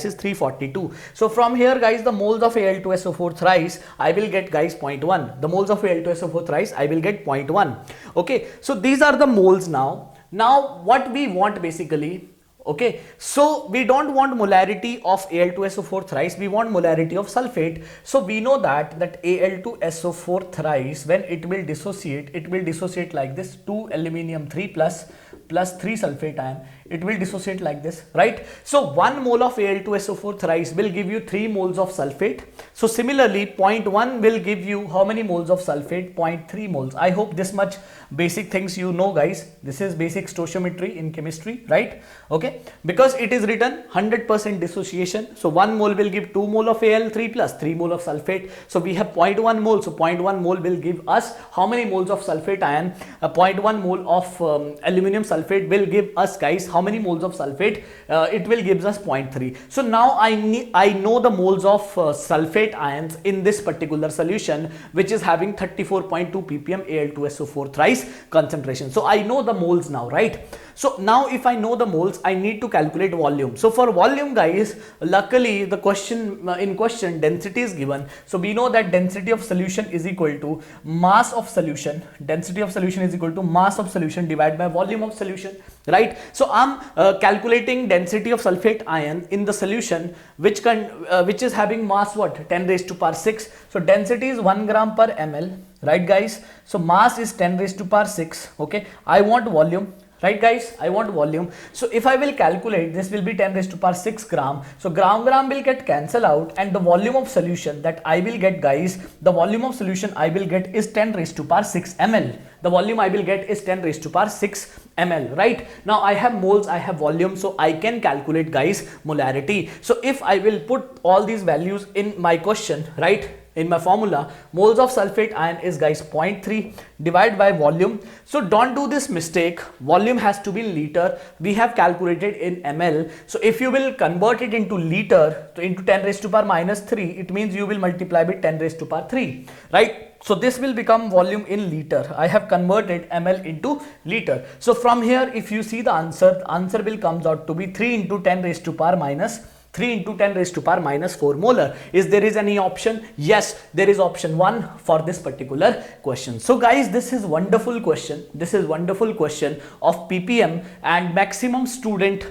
S1: is 342. So from here, guys, the moles of Al2SO4 thrice I will get, guys, 0.1. The moles of Al2SO4 thrice I will get 0.1. Okay, so these are the moles now. Now what we want basically, okay, so we don't want molarity of Al2SO4 thrice, we want molarity of sulfate. So we know that Al2SO4 thrice, when it will dissociate like this, 2 aluminium 3 plus 3 sulfate ion, it will dissociate like this, right? So 1 mole of Al2SO4 thrice will give you 3 moles of sulfate. So similarly 0.1 will give you how many moles of sulfate? 0.3 moles. I hope this much basic things you know, guys. This is basic stoichiometry in chemistry, right? Okay, because it is written 100% dissociation. So 1 mole will give 2 mole of Al3 plus 3 mole of sulfate. So we have 0.1 mole. So 0.1 mole will give us how many moles of sulfate ion? 0.1 mole of aluminum sulfate will give us, guys, how many moles of sulfate? It will gives us 0.3. So now I know the moles of sulfate ions in this particular solution, which is having 34.2 ppm Al2SO4 thrice concentration. So I know the moles now, right? So now if I know the moles, I need to calculate volume. So for volume, guys, luckily the question in question density is given. So we know that density of solution is equal to mass of solution. Density of solution is equal to mass of solution divided by volume of solution, right? So I'm calculating density of sulfate ion in the solution, which is having mass what? 10 raised to power 6. So density is 1 gram per ml, right, guys? So mass is 10 raised to power 6. Okay, I want volume. Right, guys, I want volume. So if I will calculate, this will be 10 raised to power 6 gram. So gram will get cancelled out, and the volume of solution that I will get, guys, the volume of solution I will get is 10 raised to power 6 ml. The volume I will get is 10 raised to power 6 ml, right? Now I have moles, I have volume, so I can calculate, guys, molarity. So if I will put all these values in my question, right, in my formula, moles of sulfate ion is, guys, 0.3 divided by volume. So don't do this mistake, volume has to be liter. We have calculated in ml. So if you will convert it into liter, so into 10 raised to power minus 3, it means you will multiply by 10 raised to power 3, right? So this will become volume in liter. I have converted ml into liter. So from here, if you see the answer will comes out to be 3 into 10 raised to power minus 3 into 10 raised to power minus 4 molar. Is there is any option? Yes, there is option 1 for this particular question. So guys, this is wonderful question. This is wonderful question of ppm, and maximum student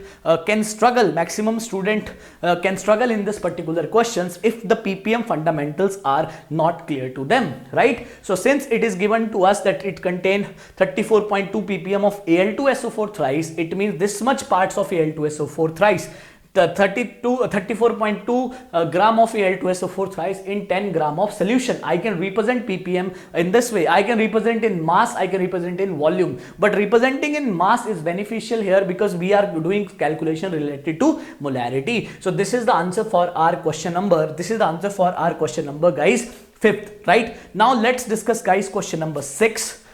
S1: can struggle. Maximum student can struggle in this particular questions if the ppm fundamentals are not clear to them, right? So since it is given to us that it contain 34.2 ppm of Al2SO4 thrice, it means this much parts of Al2SO4 thrice. The 34.2 gram of Al2SO4 thrice in 10 gram of solution. I can represent ppm in this way. I can represent in mass, I can represent in volume, but representing in mass is beneficial here because we are doing calculation related to molarity. So this is the answer for our question number. This is the answer for our question number, guys, 5th, right? Now let's discuss, guys, question number 6.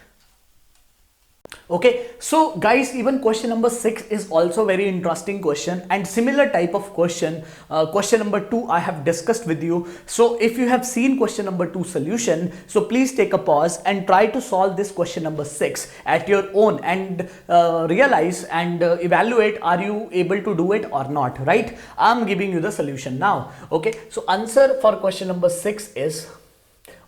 S1: Okay, so guys, even question number 6 is also very interesting question, and similar type of question, question number 2 I have discussed with you. So if you have seen question number 2 solution, so please take a pause and try to solve this question number 6 at your own, and realize and evaluate, are you able to do it or not, right? I'm giving you the solution now. Okay, so answer for question number 6 is,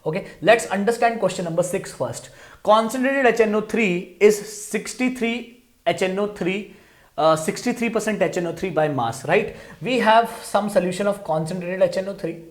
S1: okay, let's understand question number 6 first. Concentrated HNO3 is 63 HNO3, 63% HNO3 by mass, right? We have some solution of concentrated HNO3,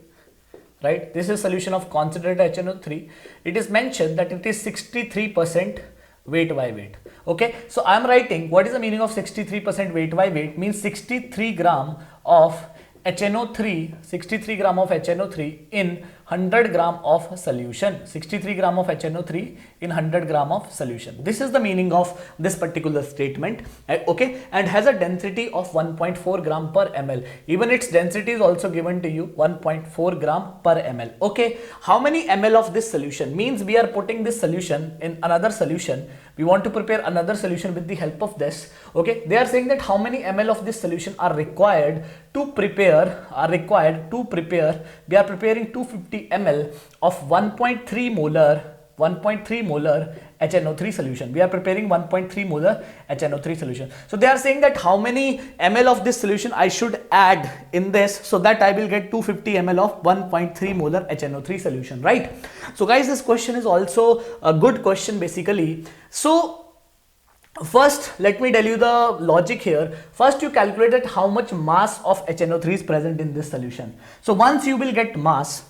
S1: right? This is solution of concentrated HNO3. It is mentioned that it is 63% weight by weight. Okay, so I am writing, what is the meaning of 63% weight by weight? Means 63 gram of HNO3, 63 gram of HNO3 in 100 gram of solution. 63 gram of HNO3 in 100 gram of solution. This is the meaning of this particular statement. Okay, and has a density of 1.4 gram per ml. Even its density is also given to you, 1.4 gram per ml. Okay, how many ml of this solution? Means we are putting this solution in another solution. We want to prepare another solution with the help of this. Okay, they are saying that how many ml of this solution are required to prepare, we are preparing 250 ml of 1.3 molar HNO3 solution. We are preparing 1.3 molar HNO3 solution. So they are saying that how many ml of this solution I should add in this, so that I will get 250 ml of 1.3 molar HNO3 solution, right? So guys, this question is also a good question basically. So first, let me tell you the logic here. First, you calculated how much mass of HNO3 is present in this solution. So once you will get mass,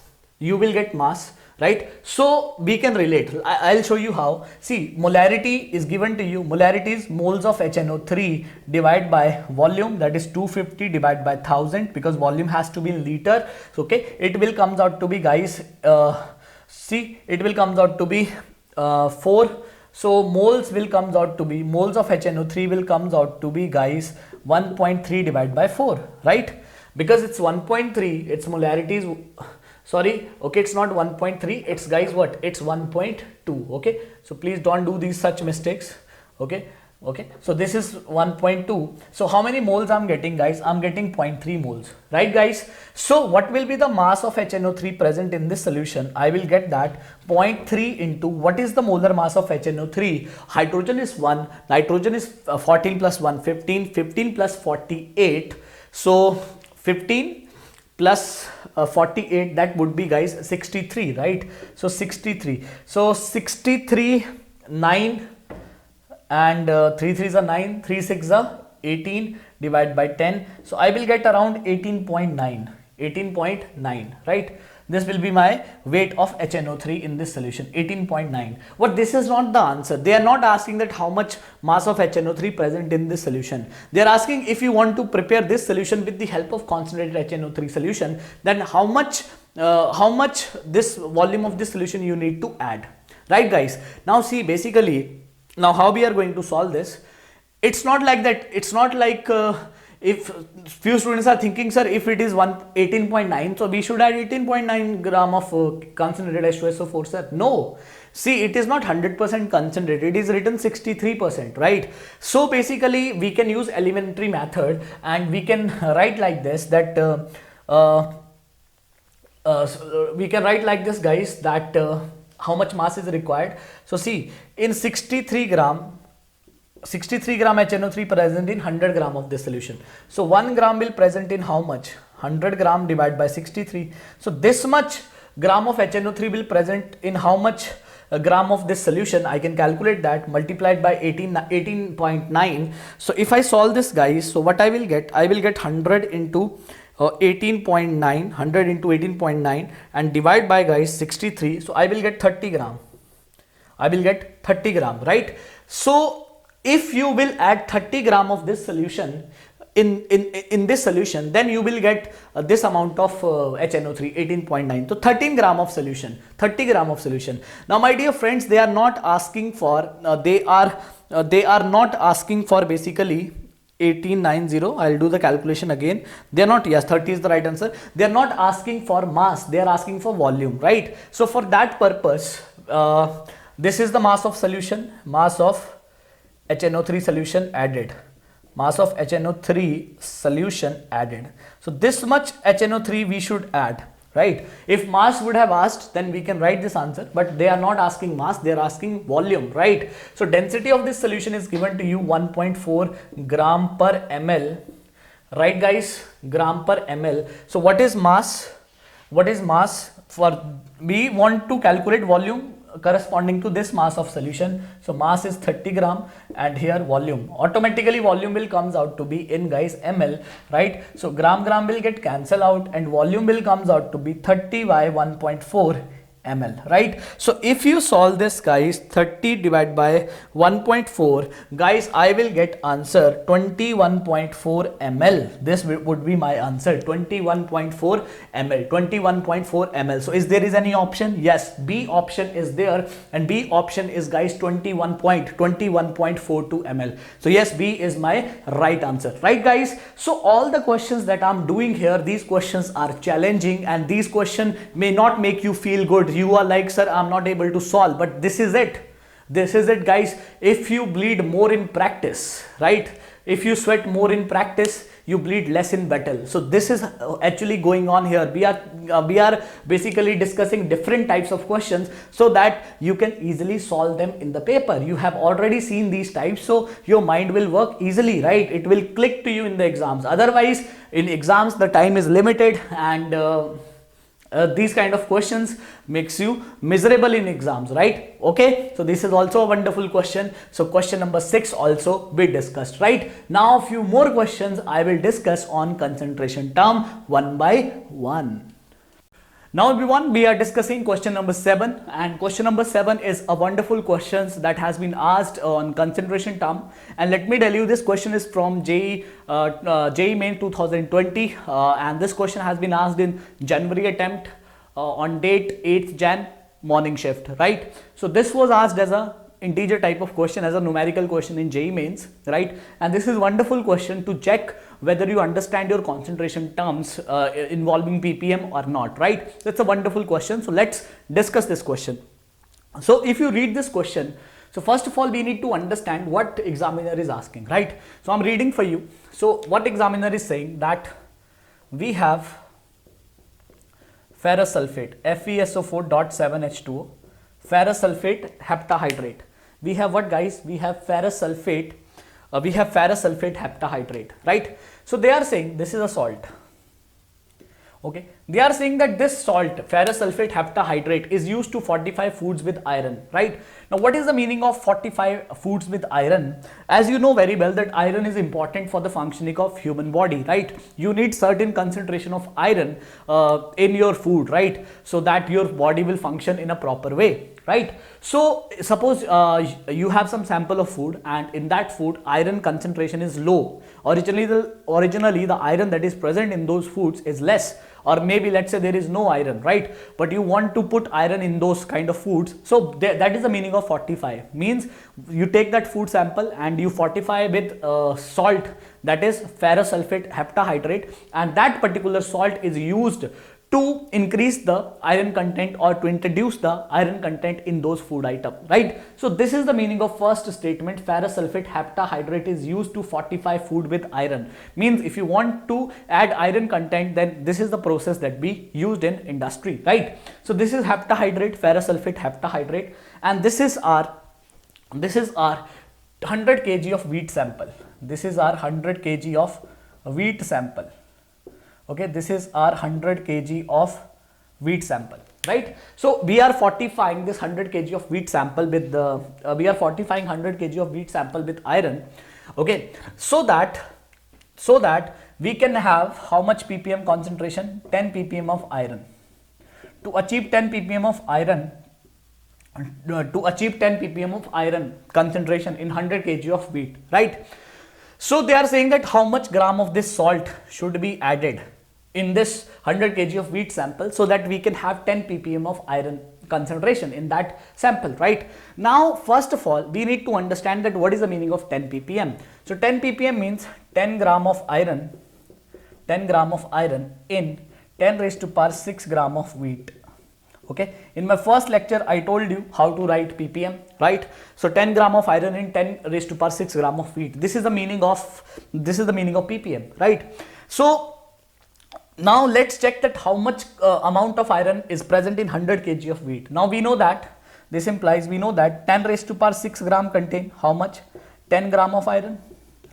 S1: right? So we can relate. I'll show you how. See, molarity is given to you. Molarity is moles of HNO3 divided by volume, that is 250 divided by 1000, because volume has to be in liter. So, okay, it will comes out to be, guys, see, it will comes out to be 4. So moles will comes out to be, moles of HNO3 will comes out to be, guys, 1.3 divided by 4, right? Because it's 1.3, its molarity is, sorry, okay, it's not 1.3, it's, guys, what? It's 1.2, okay? So please don't do these such mistakes, okay? Okay, so this is 1.2. So how many moles I'm getting, guys? I'm getting 0.3 moles, right, guys? So what will be the mass of HNO3 present in this solution? I will get that 0.3 into, what is the molar mass of HNO3? Hydrogen is 1, nitrogen is 14 plus 1, 15, 15 plus 48. So 15 plus 48, that would be, guys, 63, right? So 63. So 63, 9 and 3 3s are 9, 3 6s are 18 divided by 10. So I will get around 18.9, right? This will be my weight of HNO3 in this solution, 18.9. But this is not the answer. They are not asking that how much mass of HNO3 present in this solution. They are asking, if you want to prepare this solution with the help of concentrated HNO3 solution, then how much this volume of this solution you need to add, right, guys? Now see, basically, now how we are going to solve this? It's not like that. It's not like if few students are thinking, sir, if it is 18.9, so we should add 18.9 gram of concentrated H2SO4, sir. No, see, it is not 100% concentrated. It is written 63%, right? So basically, we can use elementary method, and we can write like this, that we can write like this, guys, that how much mass is required. So see, in 63 gram HNO3 present in 100 gram of this solution. So 1 gram will present in how much? 100 gram divided by 63. So this much gram of HNO3 will present in how much gram of this solution? I can calculate that, multiplied by 18.9. So if I solve this, guys, so what I will get? I will get 100 into 18.9, 100 into 18.9 and divide by, guys, 63. So I will get 30 gram. I will get 30 gram, right? So if you will add 30 gram of this solution in this solution, then you will get this amount of HNO3, 18.9. So 13 gram of solution, 30 gram of solution. Now, my dear friends, they are not asking for, they are not asking for basically 1890. I'll do the calculation again. They are not, yes, 30 is the right answer. They are not asking for mass, they are asking for volume, right? So for that purpose, this is the mass of solution, mass of HNO3 solution added. Mass of HNO3 solution added. So this much HNO3 we should add, right? If mass would have asked, then we can write this answer, but they are not asking mass, they are asking volume, right? So density of this solution is given to you 1.4 gram per ml, right guys? Gram per ml. So what is mass? What is mass? For we want to calculate volume corresponding to this mass of solution. So mass is 30 gram and here volume. Automatically volume will comes out to be in guys ml, right? So gram will get cancel out and volume will comes out to be 30 by 1.4 ml, right? So if you solve this guys, 30 divided by 1.4, guys, I will get answer 21.4 ml. This would be my answer, 21.4 ml, 21.4 ml. So is there is any option? Yes, B option is there, and B option is guys 21.42 ml. So yes, B is my right answer, right guys? So all the questions that I'm doing here, these questions are challenging and these questions may not make you feel good. You are like, sir, I'm not able to solve, but this is it. This is it guys. If you bleed more in practice, right? If you sweat more in practice, you bleed less in battle. So this is actually going on here. We are basically discussing different types of questions so that you can easily solve them in the paper. You have already seen these types, so your mind will work easily, right? It will click to you in the exams. Otherwise, in exams, the time is limited and these kind of questions makes you miserable in exams, right? Okay, so this is also a wonderful question. So question number 6 also we discussed, right? Now a few more questions I will discuss on concentration term one by one. Now everyone, we are discussing question number 7, and question number 7 is a wonderful question that has been asked on concentration term. And let me tell you, this question is from JEE Main 2020 and this question has been asked in January attempt on date 8th Jan morning shift, right? So this was asked as a integer type of question, as a numerical question in JEE Mains, right? And this is wonderful question to check whether you understand your concentration terms involving ppm or not, right? That's a wonderful question. So let's discuss this question. So if you read this question, so first of all we need to understand what examiner is asking, right? So I'm reading for you. So what examiner is saying, that we have ferrous sulfate FeSO4.7H2O, ferrous sulfate heptahydrate. We have what guys? We have ferrous sulfate. We have ferrous sulfate heptahydrate, right? So they are saying this is a salt. Okay, they are saying that this salt, ferrous sulfate heptahydrate, is used to fortify foods with iron, right? Now what is the meaning of fortify foods with iron? As you know very well that iron is important for the functioning of human body, right? You need certain concentration of iron in your food, right? So that your body will function in a proper way, right? So suppose you have some sample of food and in that food iron concentration is low. Originally the iron that is present in those foods is less, or maybe let's say there is no iron, right? But you want to put iron in those kind of foods. So that is the meaning of fortify. Means you take that food sample and you fortify with salt, that is ferrous sulfate heptahydrate, and that particular salt is used to increase the iron content or to introduce the iron content in those food items, right? So this is the meaning of first statement, ferrous sulfate heptahydrate is used to fortify food with iron. Means if you want to add iron content, then this is the process that we used in industry, right? So this is heptahydrate, ferrous sulfate heptahydrate, and this is our 100 kg of wheat sample. This is our 100 kg of wheat sample. Okay, this is our 100 kg of wheat sample, right? So we are fortifying this 100 kg of wheat sample with the we are fortifying 100 kg of wheat sample with iron, okay, so that we can have how much ppm concentration? 10 ppm of iron. To achieve 10 ppm of iron, concentration in 100 kg of wheat, right? So they are saying that how much gram of this salt should be added in this 100 kg of wheat sample so that we can have 10 ppm of iron concentration in that sample, right? Now first of all we need to understand that what is the meaning of 10 ppm. So 10 ppm means 10 gram of iron in 10 raised to power 6 gram of wheat. Okay, in my first lecture I told you how to write ppm, right? So 10 gram of iron in 10 raised to power 6 gram of wheat. This is the meaning of ppm, right? So now let's check that how much amount of iron is present in 100 kg of wheat. Now we know that this implies, we know that 10 raised to power 6 gram contain how much? 10 gram of iron,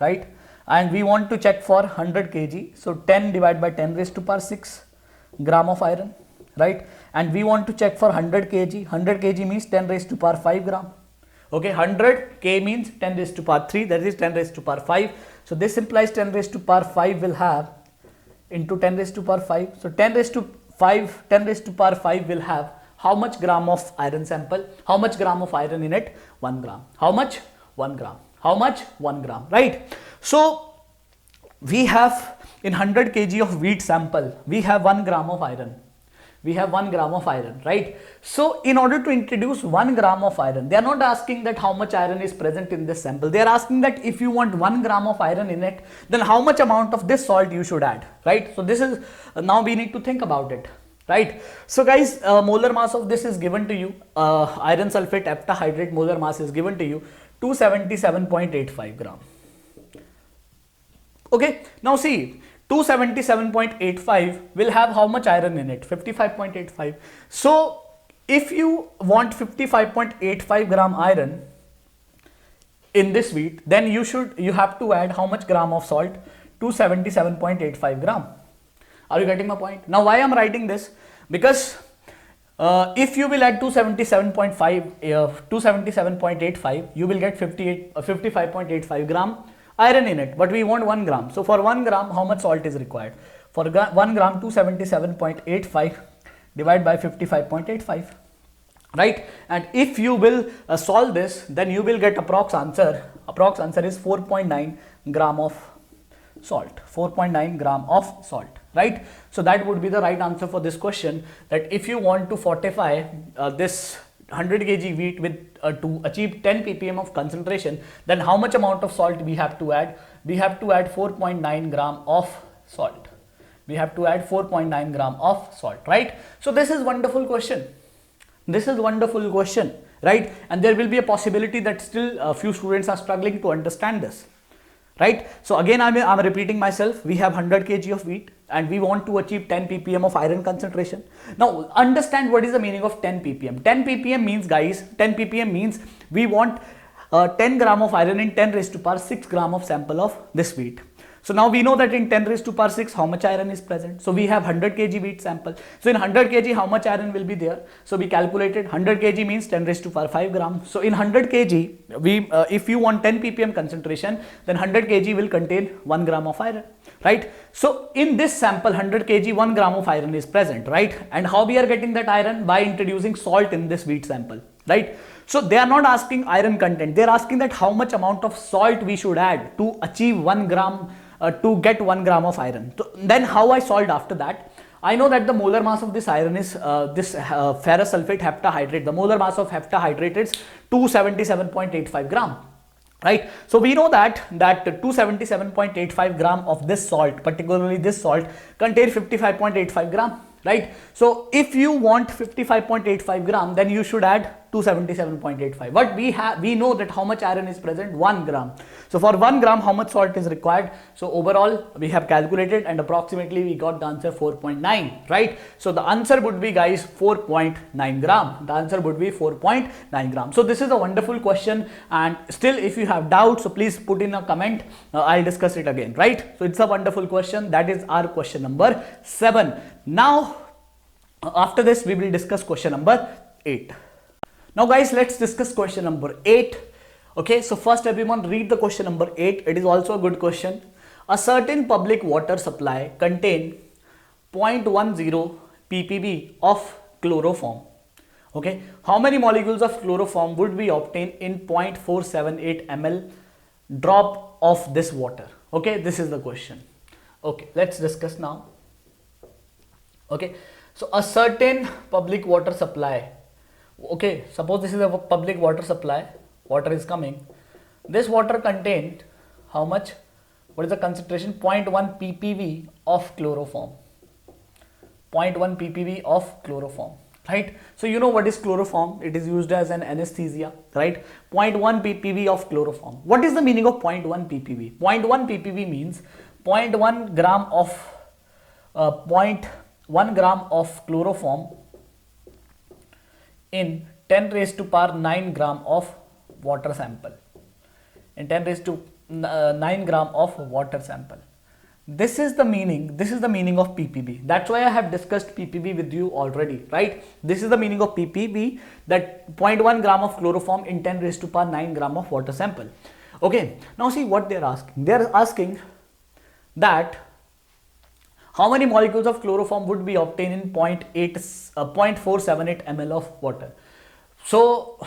S1: right? And we want to check for 100 kg. So 10 divided by 10 raised to power 6 gram of iron, right? And we want to check for 100 kg. 100 kg means 10 raised to power 5 gram. Okay, 100 k means 10 raised to power 3, that is 10 raised to power 5. So this implies 10 raised to power 5 will have into 10 raised to power 5. So 10 raised to power 5 will have how much gram of iron sample? How much gram of iron in it? 1 gram. How much? 1 gram. How much? 1 gram, right? So we have in 100 kg of wheat sample, we have 1 gram of iron. We have 1 gram of iron, right? So in order to introduce 1 gram of iron, they are not asking that how much iron is present in this sample. They are asking that if you want 1 gram of iron in it, then how much amount of this salt you should add, right? So this is, now we need to think about it, right? So guys, molar mass of this is given to you, iron sulfate heptahydrate molar mass is given to you 277.85 gram. Okay, now see, 277.85 will have how much iron in it? 55.85. So if you want 55.85 gram iron in this wheat, then you have to add how much gram of salt? 277.85 gram. Are you getting my point? Now why I am writing this? Because if you will add 277.85, you will get 55.85 gram iron in it, but we want 1 gram. So for 1 gram, how much salt is required? For 1 gram, 277.85 divided by 55.85, right? And if you will solve this, then you will get approx answer. Approx answer is 4.9 gram of salt. 4.9 gram of salt, right? So that would be the right answer for this question, that if you want to fortify this 100 kg wheat with to achieve 10 ppm of concentration, then how much amount of salt we have to add? We have to add 4.9 gram of salt. We have to add 4.9 gram of salt, right? So this is wonderful question. This is wonderful question, right? And there will be a possibility that still a few students are struggling to understand this, right? So again, I'm repeating myself. We have 100 kg of wheat and we want to achieve 10 ppm of iron concentration. Now understand what is the meaning of 10 ppm. 10 ppm means, guys, 10 ppm means we want 10 gram of iron in 10 raised to power 6 gram of sample of this wheat. So now we know that in 10 raised to power 6 how much iron is present. So we have 100 kg wheat sample. So in 100 kg how much iron will be there? So we calculated 100 kg means 10 raised to power 5 gram. So in 100 kg, if you want 10 ppm concentration, then 100 kg will contain 1 gram of iron, right? So in this sample 100 kg 1 gram of iron is present, right? And how we are getting that iron? By introducing salt in this wheat sample, right? So they are not asking iron content. They are asking that how much amount of salt we should add to achieve 1 gram to get 1 gram of iron. So then how I solved after that? I know that the molar mass of this iron is this ferrous sulfate heptahydrate. The molar mass of heptahydrate is 277.85 gram. Right? So we know that 277.85 gram of this salt, particularly this salt, contains 55.85 gram. Right? So if you want 55.85 gram, then you should add 277.85. But we know that how much iron is present? 1 gram. So for 1 gram, how much salt is required? So overall, we have calculated and approximately we got the answer 4.9, right? So the answer would be, guys, 4.9 gram. The answer would be 4.9 gram. So this is a wonderful question, and still if you have doubts, so please put in a comment. I'll discuss it again, right? So it's a wonderful question. That is our question number 7. Now, after this, we will discuss question number 8. Now guys, let's discuss question number 8. Okay, so first everyone read the question number 8. It is also a good question. A certain public water supply contain 0.10 ppb of chloroform. Okay, how many molecules of chloroform would be obtained in 0.478 ml drop of this water? Okay, this is the question. Okay, let's discuss now. Okay, so a certain public water supply. Okay, suppose this is a public water supply, water is coming. This water contained how much? What is the concentration? 0.1 ppb of chloroform. 0.1 ppb of chloroform. right? So you know what is chloroform? It is used as an anesthesia, right? 0.1 ppb of chloroform. What is the meaning of 0.1 ppb? 0.1 ppb means 0.1 gram of 0.1 gram of chloroform in 10 raised to power 9 gram of water sample. In 10 raised to 9 gram of water sample. This is the meaning of ppb. That's why I have discussed ppb with you already, right? This is the meaning of ppb, that 0.1 gram of chloroform in 10 raised to power 9 gram of water sample. Okay, now see what they are asking. They are asking that how many molecules of chloroform would be obtained in 0.478 ml of water. So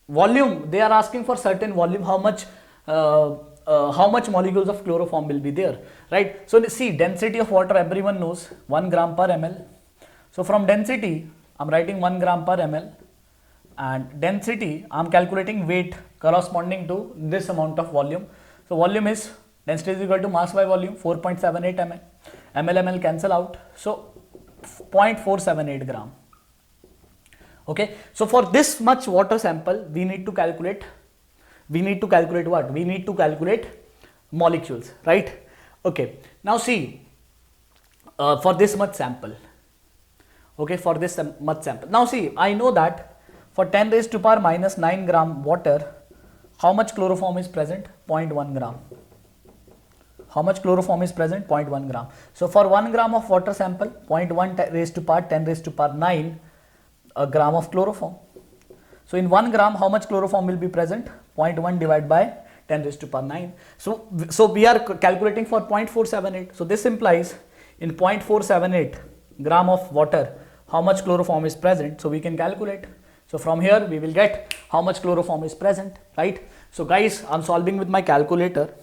S1: volume, they are asking for certain volume, how much molecules of chloroform will be there, right? So see, density of water everyone knows, 1 gram per ml. So from density I'm writing 1 gram per ml, and density I'm calculating weight corresponding to this amount of volume. So volume is, density is equal to mass by volume, 4.78 ml. ml cancel out, so 0.478 gram. Okay, so for this much water sample we need to calculate what? We need to calculate molecules, right? Okay, now see, for this much sample, okay, for this much sample, now see, I know that for 10 raised to power minus 9 gram water, how much chloroform is present? 0.1 gram. How much chloroform is present? 0.1 gram. So for 1 gram of water sample, 0.1 raised to power 10 raised to power 9 a gram of chloroform. So in 1 gram, how much chloroform will be present? 0.1 divided by 10 raised to power 9. So we are calculating for 0.478. So this implies in 0.478 gram of water, how much chloroform is present. So we can calculate. So from here we will get how much chloroform is present, right? So guys, I'm solving with my calculator.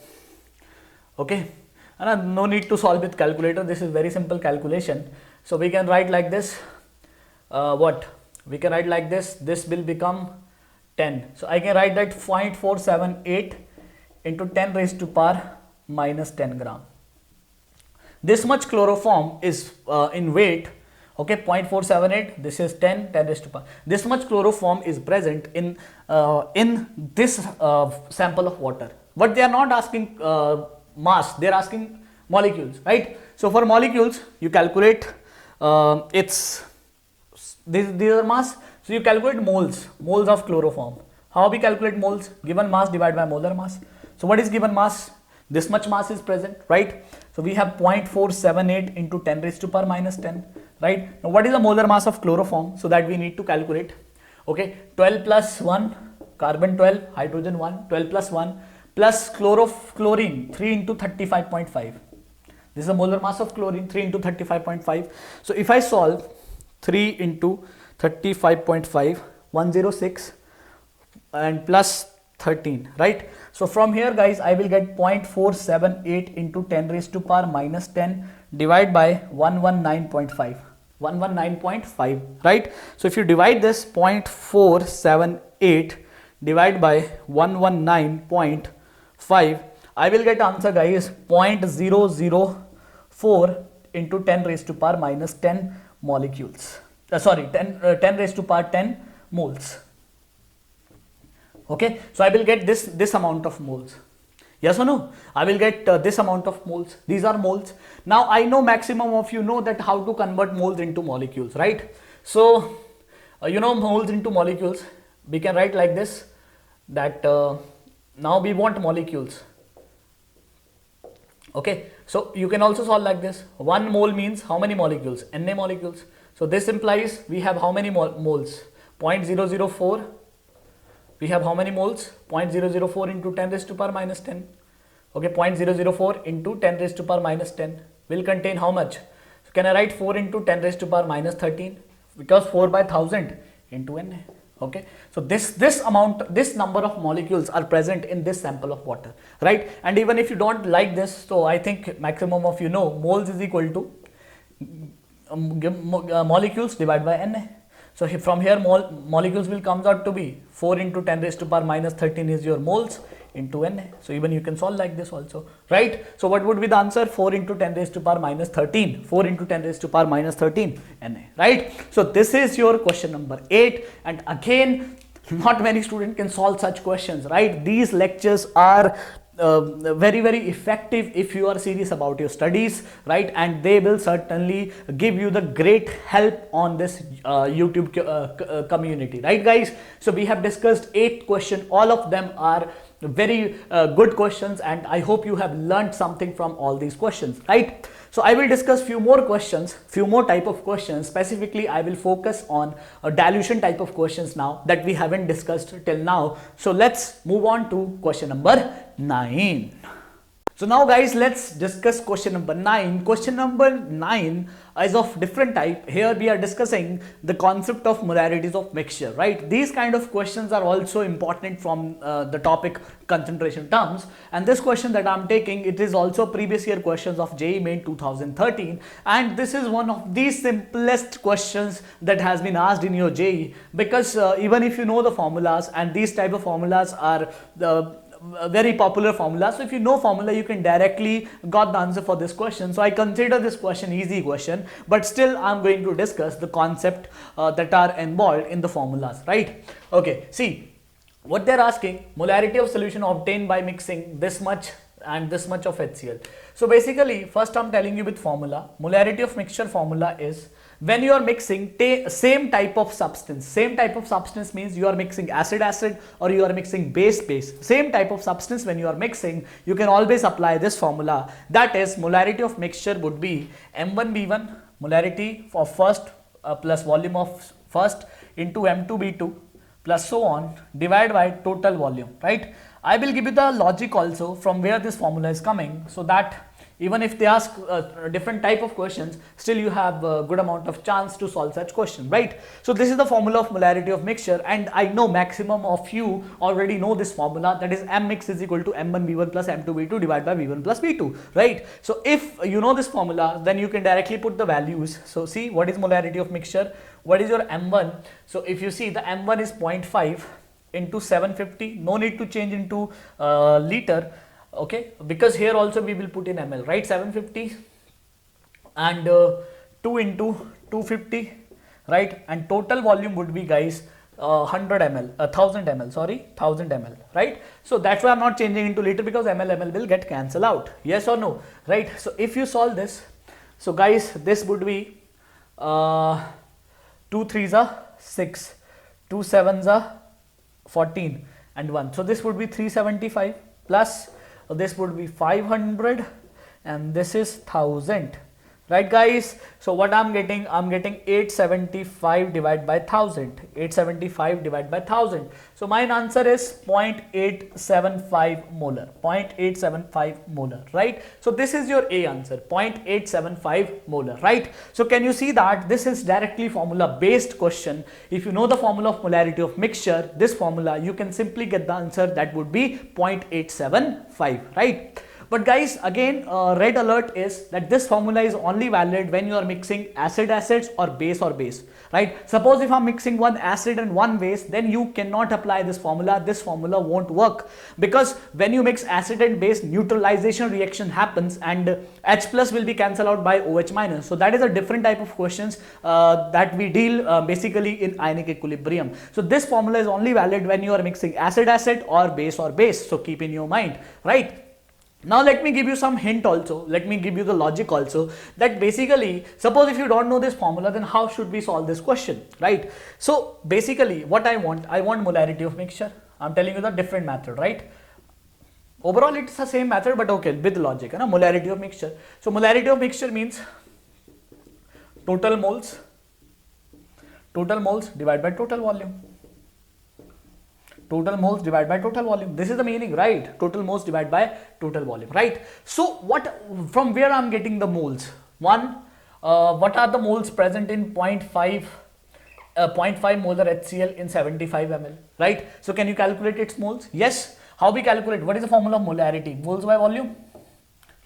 S1: Okay, and no need to solve with calculator. This is very simple calculation. So we can write like this. What? We can write like this. This will become 10. So I can write that 0.478 into 10 raised to power minus 10 gram. This much chloroform is in weight. Okay, 0.478. This is 10 raised to power. This much chloroform is present in this sample of water. But they are not asking mass. They are asking molecules, right? So for molecules, you calculate these are mass. So you calculate moles of chloroform. How we calculate moles? Given mass divided by molar mass. So what is given mass? This much mass is present, right? So we have 0.478 into 10 raised to power minus 10, right? Now what is the molar mass of chloroform? So that we need to calculate. Okay, 12 plus 1, carbon 12, hydrogen 1, 12 plus 1 plus chlorine 3 into 35.5. This is the molar mass of chlorine, 3 into 35.5. So if I solve 3 into 35.5, 106 and plus 13, right? So from here guys, I will get 0.478 into 10 raised to power minus 10 divided by 119.5. 119.5, right? So if you divide this 0.478 divided by 119.5, I will get answer guys 0.004 into 10 raised to power minus 10 molecules. 10 raised to power 10 moles. Okay, so I will get this amount of moles. Yes or no? I will get this amount of moles. These are moles. Now I know maximum of you know that how to convert moles into molecules, right? So you know moles into molecules. We can write like this, that now we want molecules. Okay, so you can also solve like this. 1 mole means how many molecules? Na molecules. So this implies we have how many moles? 0.004. We have how many moles? 0.004 into 10 raised to power minus 10. Okay, 0.004 into 10 raised to power minus 10 will contain how much? So can I write 4 into 10 raised to power minus 13? Because 4 by 1000 into Na. Okay, so this number of molecules are present in this sample of water, right? And even if you don't like this, so I think maximum of you know moles is equal to molecules divided by Na. So from here molecules will comes out to be 4 into 10 raised to power minus 13 is your moles into Na. So even you can solve like this also, right? So what would be the answer? 4 into 10 raised to power minus 13. 4 into 10 raised to power minus 13 Na, right? So this is your question number 8. And again, not many students can solve such questions, right? These lectures are very effective if you are serious about your studies, right? And they will certainly give you the great help on this YouTube community, right guys? So we have discussed 8 questions. All of them are very good questions, and I hope you have learned something from all these questions, right? So I will discuss few more questions, few more type of questions. Specifically, I will focus on a dilution type of questions now that we haven't discussed till now. So let's move on to question number 9. So now guys, let's discuss question number 9. Question number 9 is of different type. Here we are discussing the concept of molarities of mixture, right? These kind of questions are also important from the topic concentration terms. And this question that I'm taking, it is also previous year questions of JEE Main 2013. And this is one of the simplest questions that has been asked in your JEE, because even if you know the formulas, and these type of formulas are very popular formula. So if you know formula, you can directly got the answer for this question. So I consider this question easy question, but still I'm going to discuss the concept that are involved in the formulas, right? Okay, see what they're asking: molarity of solution obtained by mixing this much and this much of HCl. So basically, first I'm telling you with formula. Molarity of mixture formula is when you are mixing same type of substance. Same type of substance means you are mixing acid or you are mixing base. Same type of substance when you are mixing, you can always apply this formula. That is, molarity of mixture would be M1B1, molarity for first plus volume of first, into M2B2 plus so on, divided by total volume, right? I will give you the logic also from where this formula is coming, so that even if they ask different type of questions, still you have a good amount of chance to solve such question, right? So this is the formula of molarity of mixture, and I know maximum of you already know this formula, that is M mix is equal to M1B1 plus M2B2 divided by V1 plus V2, right? So if you know this formula, then you can directly put the values. So see, what is molarity of mixture? What is your M1? So if you see, the M1 is 0.5 into 750, no need to change into liter, okay, because here also we will put in ml, right? 750 and 2 into 250, right? And total volume would be, guys, 100 ml, 1000 ml, sorry, 1000 ml, right? So that's why I'm not changing into liter, because ml will get cancelled out. Yes or no, right? So if you solve this, so guys, this would be 2 3s are 6, 2 7s are 14 and 1. So this would be 375 plus this would be 500 and this is 1000, right guys? So what I'm getting 875 divided by 1000, 875 divided by 1000. So my answer is 0.875 molar, 0.875 molar, right? So this is your A answer, 0.875 molar, right? So can you see that this is directly formula based question? If you know the formula of molarity of mixture, this formula, you can simply get the answer, that would be 0.875, right? But guys, again, red alert is that this formula is only valid when you are mixing acids or base, right? Suppose if I'm mixing one acid and one base, then you cannot apply this formula. This formula won't work, because when you mix acid and base, neutralization reaction happens and H plus will be cancelled out by OH minus. So that is a different type of questions that we deal basically in ionic equilibrium. So this formula is only valid when you are mixing acid or base. So keep in your mind, right? Now let me give you some hint also, let me give you the logic also, that basically, suppose if you don't know this formula, then how should we solve this question, right? So basically what I want molarity of mixture. I'm telling you the different method, right? Overall it's the same method, but okay, with logic, molarity of mixture. So molarity of mixture means total moles divided by total volume. Total moles divided by total volume. This is the meaning, right? Total moles divided by total volume, right? So from where I'm getting the moles? One, what are the moles present in 0.5 molar HCl in 75 ml, right? So can you calculate its moles? Yes. How we calculate? What is the formula of molarity? Moles by volume,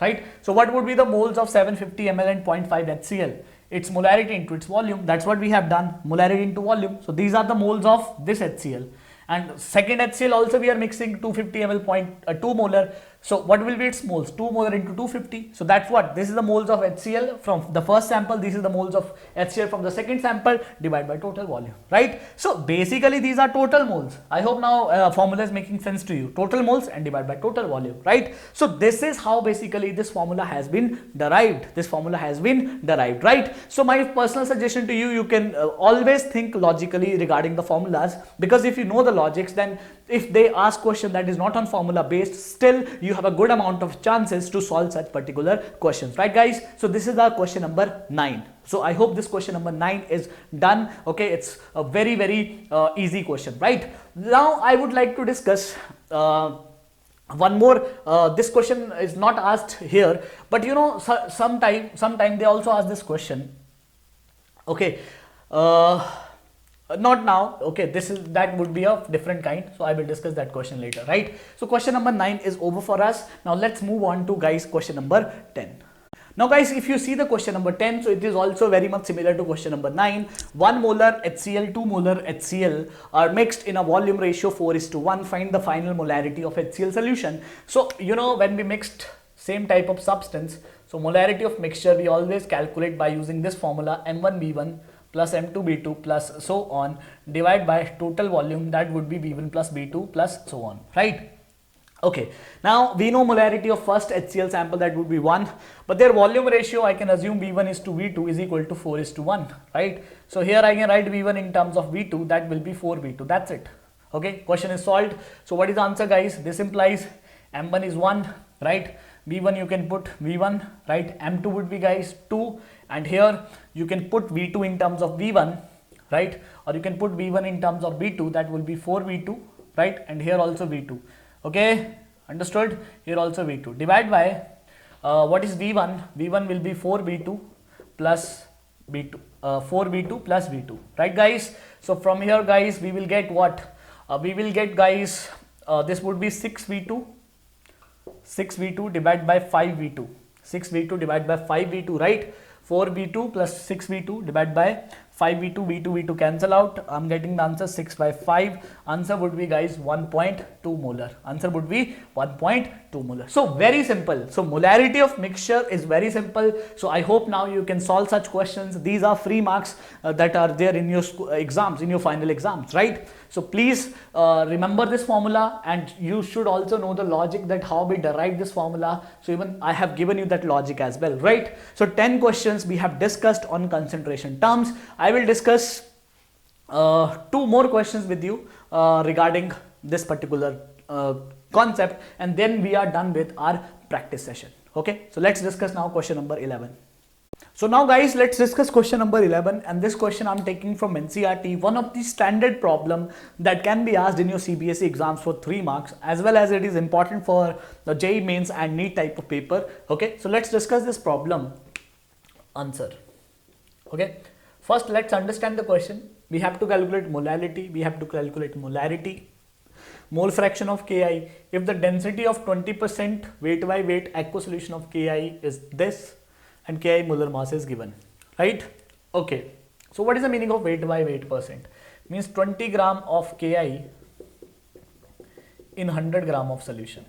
S1: right? So what would be the moles of 750 ml and 0.5 HCl? Its molarity into its volume. That's what we have done, molarity into volume. So these are the moles of this HCl. and second HCl also we are mixing 250 ml 2 molar. So what will be its moles? 2 molar into 250. So that's what, this is the moles of HCl from the first sample, this is the moles of HCl from the second sample, divided by total volume, right? So basically these are total moles. I hope now formula is making sense to you. Total moles and divided by total volume, right? So this is how basically this formula has been derived. This formula has been derived, right? So my personal suggestion to you, you can always think logically regarding the formulas, because if you know the logics, then if they ask question that is not on formula based, still you have a good amount of chances to solve such particular questions, right guys? So this is our question number 9. So I hope this question number 9 is done. Okay, it's a very easy question, right? Now I would like to discuss one more. This question is not asked here, but you know, sometime they also ask this question. Okay, not now. Okay, that would be a different kind, so I will discuss that question later, right? So question number 9 is over for us. Now let's move on to guys question number 10. Now guys, if you see the question number 10, so it is also very much similar to question number 9. 1 molar HCl, 2 molar HCl are mixed in a volume ratio 4:1. Find the final molarity of HCl solution. So you know, when we mixed same type of substance, so molarity of mixture we always calculate by using this formula, M1V1 plus M2B2 plus so on, divide by total volume, that would be B1 plus B2 plus so on, right? Okay, now we know molarity of first HCl sample, that would be 1, but their volume ratio I can assume V1 is to V2 is equal to 4:1, right? So here I can write V1 in terms of V2, that will be 4V2, that's it. Okay, question is solved. So what is the answer guys? This implies M1 is 1, right? V1 you can put V1, right? M2 would be guys 2, and here you can put V2 in terms of V1, right? Or you can put V1 in terms of V2, that will be 4V2, right? And here also V2. Okay, understood? Here also V2. Divide by what is V1? V1 will be 4V2 plus V2, 4V2 plus V2, right guys? So from here guys, we will get what? We will get guys, this would be 6V2 divided by 5V2. 6V2 divided by 5V2, right? 4V2 plus 6V2 divided by 5V2, V2 cancel out. I'm getting the answer 6 by 5. Answer would be guys 1.2 molar. Answer would be 1.2 molar. So very simple. So molarity of mixture is very simple. So I hope now you can solve such questions. These are free marks that are there in your exams, in your final exams, right? So please remember this formula, and you should also know the logic that how we derive this formula. So even I have given you that logic as well, right? So 10 questions we have discussed on concentration terms. I will discuss 2 more questions with you regarding this particular concept, and then we are done with our practice session. Okay, so let's discuss now question number 11. So now guys, let's discuss question number 11, and this question I'm taking from NCERT, one of the standard problem that can be asked in your CBSE exams for 3 marks, as well as it is important for the JEE mains and NEET type of paper. Okay, so let's discuss this problem answer. Okay, first let's understand the question. We have to calculate molality, mole fraction of Ki. If the density of 20% weight by weight aqueous solution of Ki is this, and Ki molar mass is given, right? Okay, so what is the meaning of weight by weight percent? Means 20 gram of Ki in 100 gram of solution.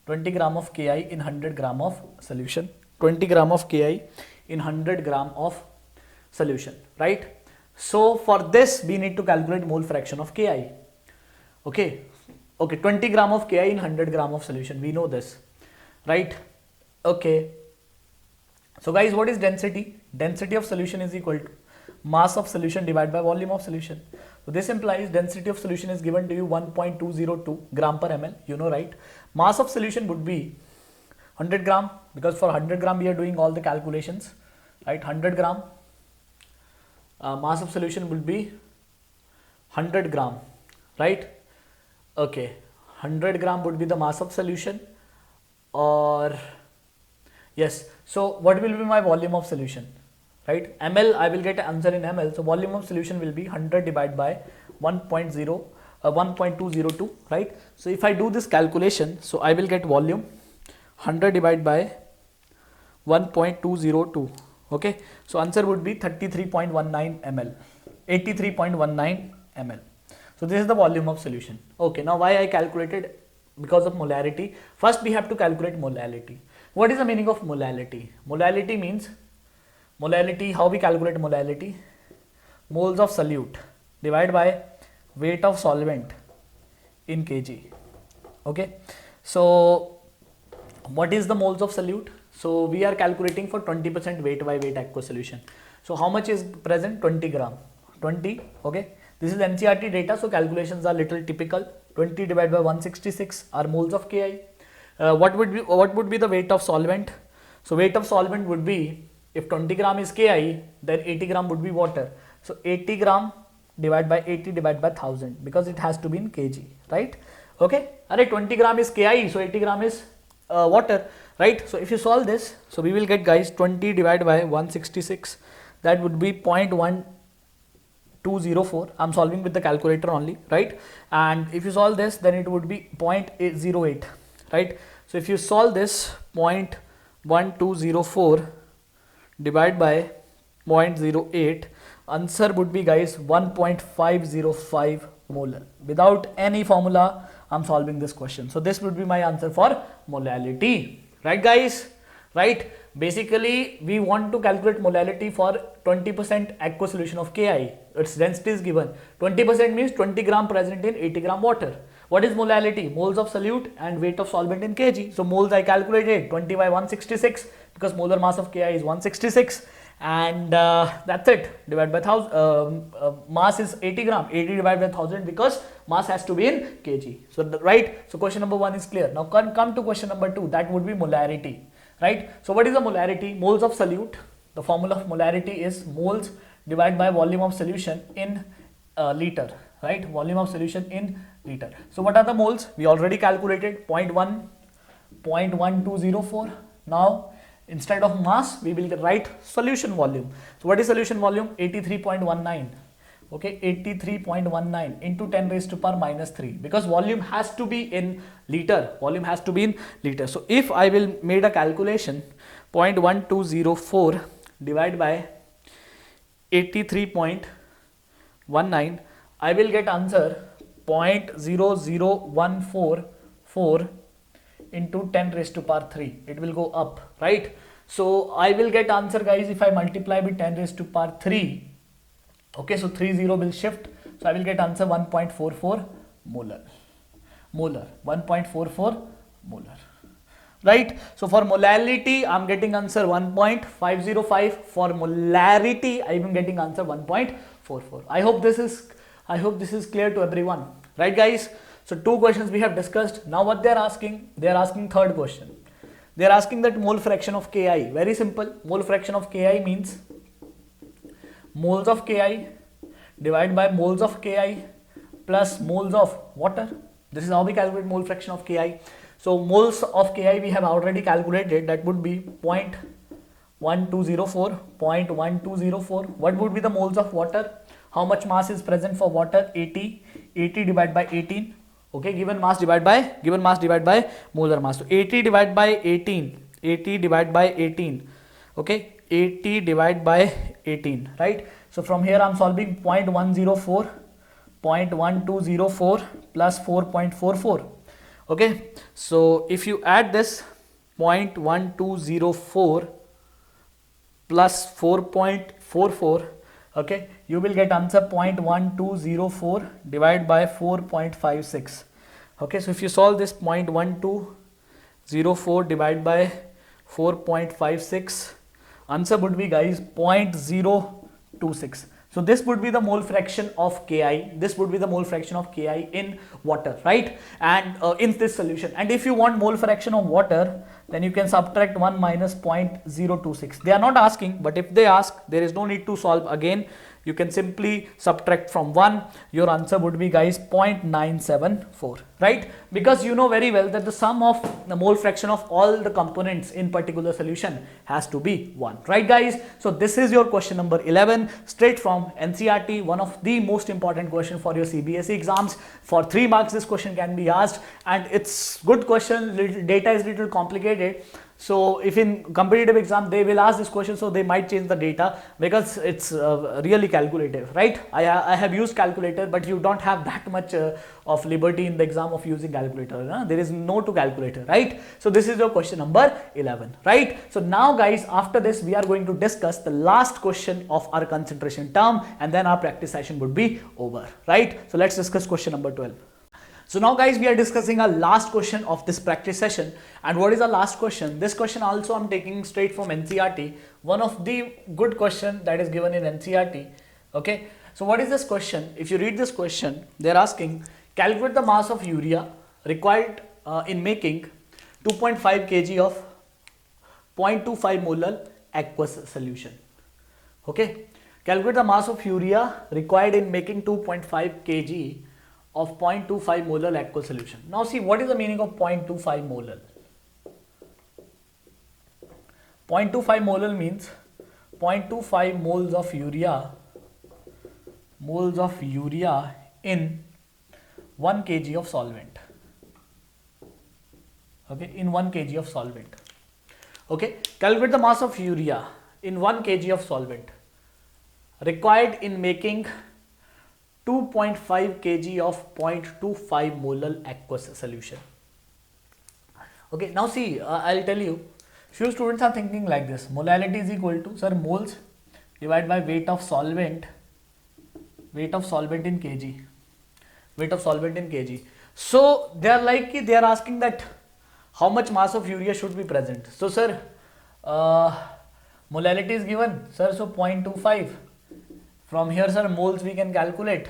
S1: 20 gram of Ki in 100 gram of solution. 20 gram of Ki in 100 gram of solution, right? So for this we need to calculate mole fraction of Ki. Okay, 20 gram of Ki in 100 gram of solution, we know this, right? Okay, so guys, what is density? Density of solution is equal to mass of solution divided by volume of solution. So this implies density of solution is given to you 1.202 gram per ml, you know, right? Mass of solution would be 100 gram, because for 100 gram we are doing all the calculations, right? 100 gram mass of solution will be 100 gram, right? Okay, 100 gram would be the mass of solution, or yes, so what will be my volume of solution, right? ml, I will get an answer in ml, so volume of solution will be 100 divided by 1.202, right? So if I do this calculation, so I will get volume 100 divided by 1.202. Okay, so answer would be 33.19 ml, 83.19 ml. So this is the volume of solution. Okay, now why I calculated? Because of molarity. First we have to calculate molality. What is the meaning of molality? Molality means, molality, how we calculate molality? Moles of solute divided by weight of solvent in kg. Okay, so what is the moles of solute? So we are calculating for 20% weight by weight aqueous solution. So how much is present? 20 gram. 20. Okay, this is NCERT data, so calculations are little typical. 20 divided by 166 are moles of Ki. What would be the weight of solvent? So weight of solvent would be, if 20 gram is Ki, then 80 gram would be water. So 80 gram divided by 80 divided by 1000, because it has to be in kg, right? Okay, 20 gram is Ki, so 80 gram is water, right? So if you solve this, so we will get, guys, 20 divided by 166, that would be 0.1204. I'm solving with the calculator only, right? And if you solve this, then it would be 0.808, right? So if you solve this, 0.1204 divided by 0.08, answer would be, guys, 1.505 molar. Without any formula, I'm solving this question. So this would be my answer for molality, right, guys? Right? Basically, we want to calculate molality for 20% aqueous solution of Ki. Its density is given. 20% means 20 gram present in 80 gram water. What is molality? Moles of solute and weight of solvent in kg. So moles I calculated 20 by 166, because molar mass of Ki is 166, and that's it. Divided by 1000. Mass is 80 gram. 80 divided by 1000, because mass has to be in kg. So right. So question number 1 is clear. Now come to question number 2. That would be molarity. Right. So what is the molarity? Moles of solute. The formula of molarity is moles divided by volume of solution in liter. Right. Volume of solution in liter. So what are the moles? We already calculated 0.1204. Now instead of mass, we will write solution volume. So what is solution volume? 83.19. Okay, 83.19 into 10 raised to power minus 3, because volume has to be in liter. Volume has to be in liter. So if I will made a calculation, 0.1204 divided by 83.19, I will get answer 0.00144 into 10 raised to power 3. It will go up, right? So I will get answer, guys, if I multiply with 10 raised to power 3. Okay, so 30 will shift. So I will get answer 1.44 molar. 1.44 molar. Right? So for molality, I am getting answer 1.505. For molarity, I am getting answer 1.44. I hope this is clear to everyone. Right, guys? So 2 questions we have discussed. Now what they are asking? They are asking third question. They are asking that mole fraction of Ki. Very simple. Mole fraction of Ki means moles of Ki divided by moles of Ki plus moles of water. This is how we calculate mole fraction of Ki. So moles of Ki we have already calculated. That would be 0.1204. 0.1204. What would be the moles of water? How much mass is present for water? 80. 80 divided by 18. Okay, given mass divided by molar mass. So 80 divided by 18. 80 divided by 18. Okay, 80 divided by 18, right? So from here I am solving 0.104, 0.1204 plus 4.44. Okay, so if you add this 0.1204 plus 4.44, okay, you will get answer 0.1204 divided by 4.56. Okay, so if you solve this 0.1204 divided by 4.56, answer would be, guys, 0.026. So this would be the mole fraction of Ki. This would be the mole fraction of Ki in water, right? And in this solution. And if you want mole fraction of water, then you can subtract 1 minus 0.026. They are not asking, but if they ask, there is no need to solve again. You can simply subtract from 1. Your answer would be, guys, 0.974, right? Because you know very well that the sum of the mole fraction of all the components in particular solution has to be 1, right, guys? So this is your question number 11, straight from NCERT, one of the most important question for your CBSE exams. For 3 marks, this question can be asked, and it's good question. Little data is little complicated. So if in competitive exam they will ask this question, so they might change the data because it's really calculative, right? I have used calculator, but you don't have that much of liberty in the exam of using calculator. There is no to calculator, right? So this is your question number 11, right? So now guys, after this we are going to discuss the last question of our concentration term, and then our practice session would be over, right? So let's discuss question number 12. So now guys, we are discussing our last question of this practice session. And what is our last question? This question also I'm taking straight from NCERT, one of the good question that is given in NCERT. Okay, so what is this question? If you read this question, they're asking, calculate the mass of urea required in making 2.5 kg of 0.25 molar aqueous solution. Okay, calculate the mass of urea required in making 2.5 kg of 0.25 molar aqueous solution. Now see, what is the meaning of 0.25 molar? 0.25 molar means 0.25 moles of urea in 1 kg of solvent. Okay, in 1 kg of solvent. Okay, calculate the mass of urea in 1 kg of solvent required in making 2.5 kg of 0.25 molar aqueous solution. Okay, now see, I'll tell you, few students are thinking like this: molality is equal to, sir, moles divided by weight of solvent in kg, So they are like, they are asking that how much mass of urea should be present. So sir, molality is given, sir, so 0.25. From here, sir, moles we can calculate.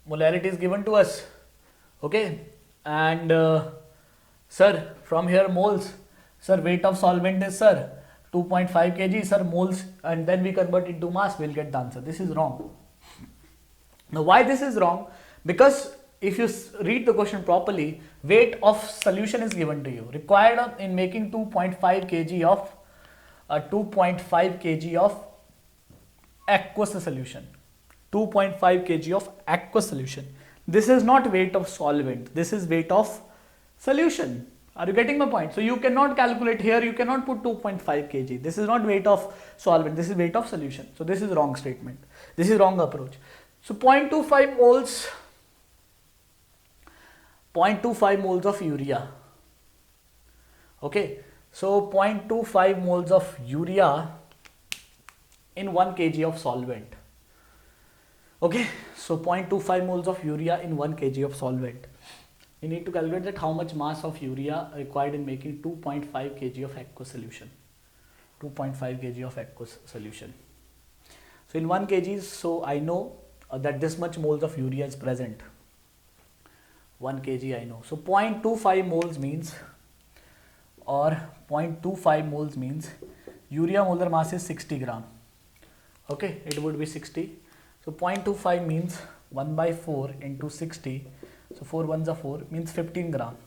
S1: Molality is given to us. Okay, and sir, from here moles, sir, weight of solvent is, sir, 2.5 kg, sir, moles, and then we convert into mass, we'll get the answer. This is wrong. Now why this is wrong? Because if you read the question properly, weight of solution is given to you, required in making 2.5 kg of aqueous solution. 2.5 kg of aqueous solution. This is not weight of solvent, this is weight of solution. Are you getting my point? So you cannot calculate here, you cannot put 2.5 kg. This is not weight of solvent, this is weight of solution. So this is wrong statement. This is wrong approach. So 0.25 moles of urea. Okay, so 0.25 moles of urea in 1 kg of solvent. Okay, so 0.25 moles of urea in 1 kg of solvent. We need to calculate that how much mass of urea required in making 2.5 kg of aqueous solution. 2.5 kg of aqueous solution. So in 1 kg, so I know that this much moles of urea is present. 1 kg I know. So 0.25 moles means, or 0.25 moles means urea molar mass is 60 gram. Okay, it would be 60. So 0.25 means 1 by 4 into 60. So 4 ones are 4, means 15 gram.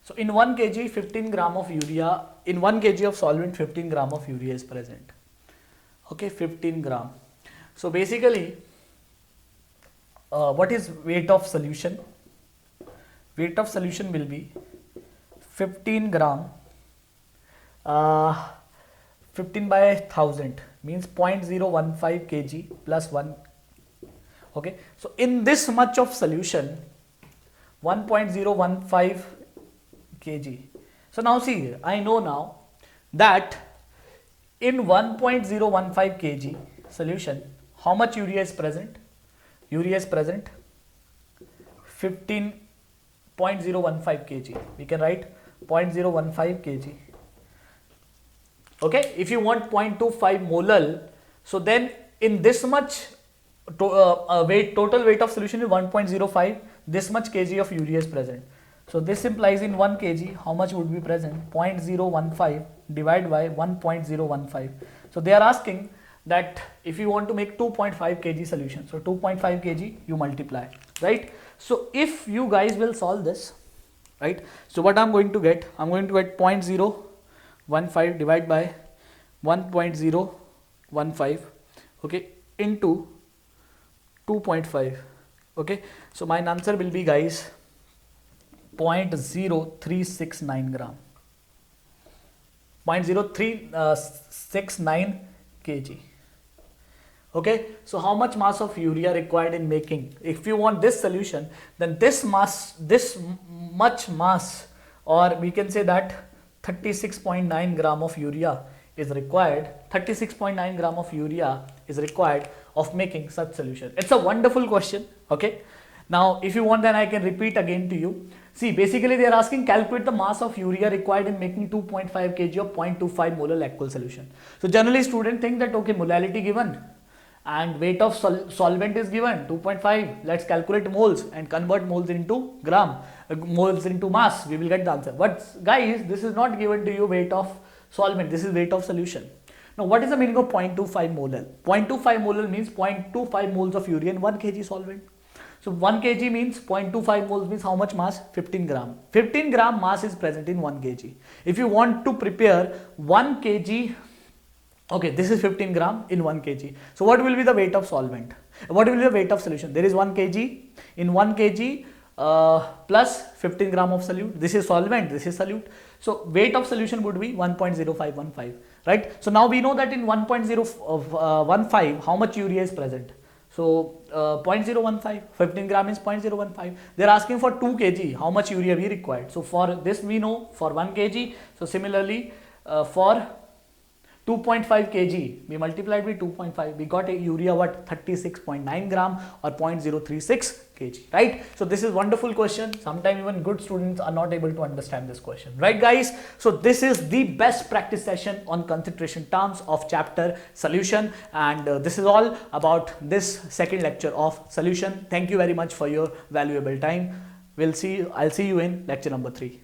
S1: So in 1 kg, 15 gram of urea, in 1 kg of solvent, 15 gram of urea is present. Okay, 15 gram. So basically, what is weight of solution? Weight of solution will be 15 gram, 15 by 1000 means 0.015 kg plus 1. Okay, so in this much of solution, 1.015 kg. So now see, I know now that in 1.015 kg solution, how much urea is present? Urea is present 15.015 kg. We can write 0.015 kg. Okay, if you want 0.25 molar, so then in this much total weight of solution is 1.05, this much kg of urea is present. So this implies in 1 kg how much would be present? 0.015 divided by 1.015. So they are asking that if you want to make 2.5 kg solution, so 2.5 kg you multiply, right? So if you guys will solve this, right, so what I'm going to get? I'm going to get 0.015 divided by 1.015, okay, into 2.5. Okay, so my answer will be, guys, 0.0369 gram. 0.0369 kg. Okay, so how much mass of urea required in making? If you want this solution, then this much mass, or we can say that 36.9 gram of urea is required. 36.9 gram of urea is required of making such solution. It's a wonderful question. Okay, now if you want, then I can repeat again to you. See, basically they are asking calculate the mass of urea required in making 2.5 kg of 0.25 molar Lacqual solution. So generally students think that okay, molality given and weight of solvent is given 2.5. Let's calculate moles and convert moles into gram, moles into mass. We will get the answer. But guys, this is not given to you weight of solvent. This is weight of solution. Now, what is the meaning of 0.25 molar? 0.25 molar means 0.25 moles of urea in 1 kg solvent. So 1 kg means 0.25 moles means how much mass? 15 gram. 15 gram mass is present in 1 kg. If you want to prepare 1 kg, okay, this is 15 gram in 1 kg. So what will be the weight of solvent? What will be the weight of solution? There is 1 kg. In 1 kg plus 15 gram of solute. This is solvent, this is solute. So weight of solution would be 1.0515, right? So now we know that in 1.015 how much urea is present. So 0.015, 15 gram is 0.015. They are asking for 2 kg, how much urea we required. So for this we know for 1 kg. So similarly for 2.5 kg, we multiplied with 2.5, we got a urea what? 36.9 gram or 0.036 kg, right? So this is wonderful question. Sometimes even good students are not able to understand this question, right guys? So this is the best practice session on concentration terms of chapter solution, and this is all about this second lecture of solution. Thank you very much for your valuable time. I'll see you in lecture number 3.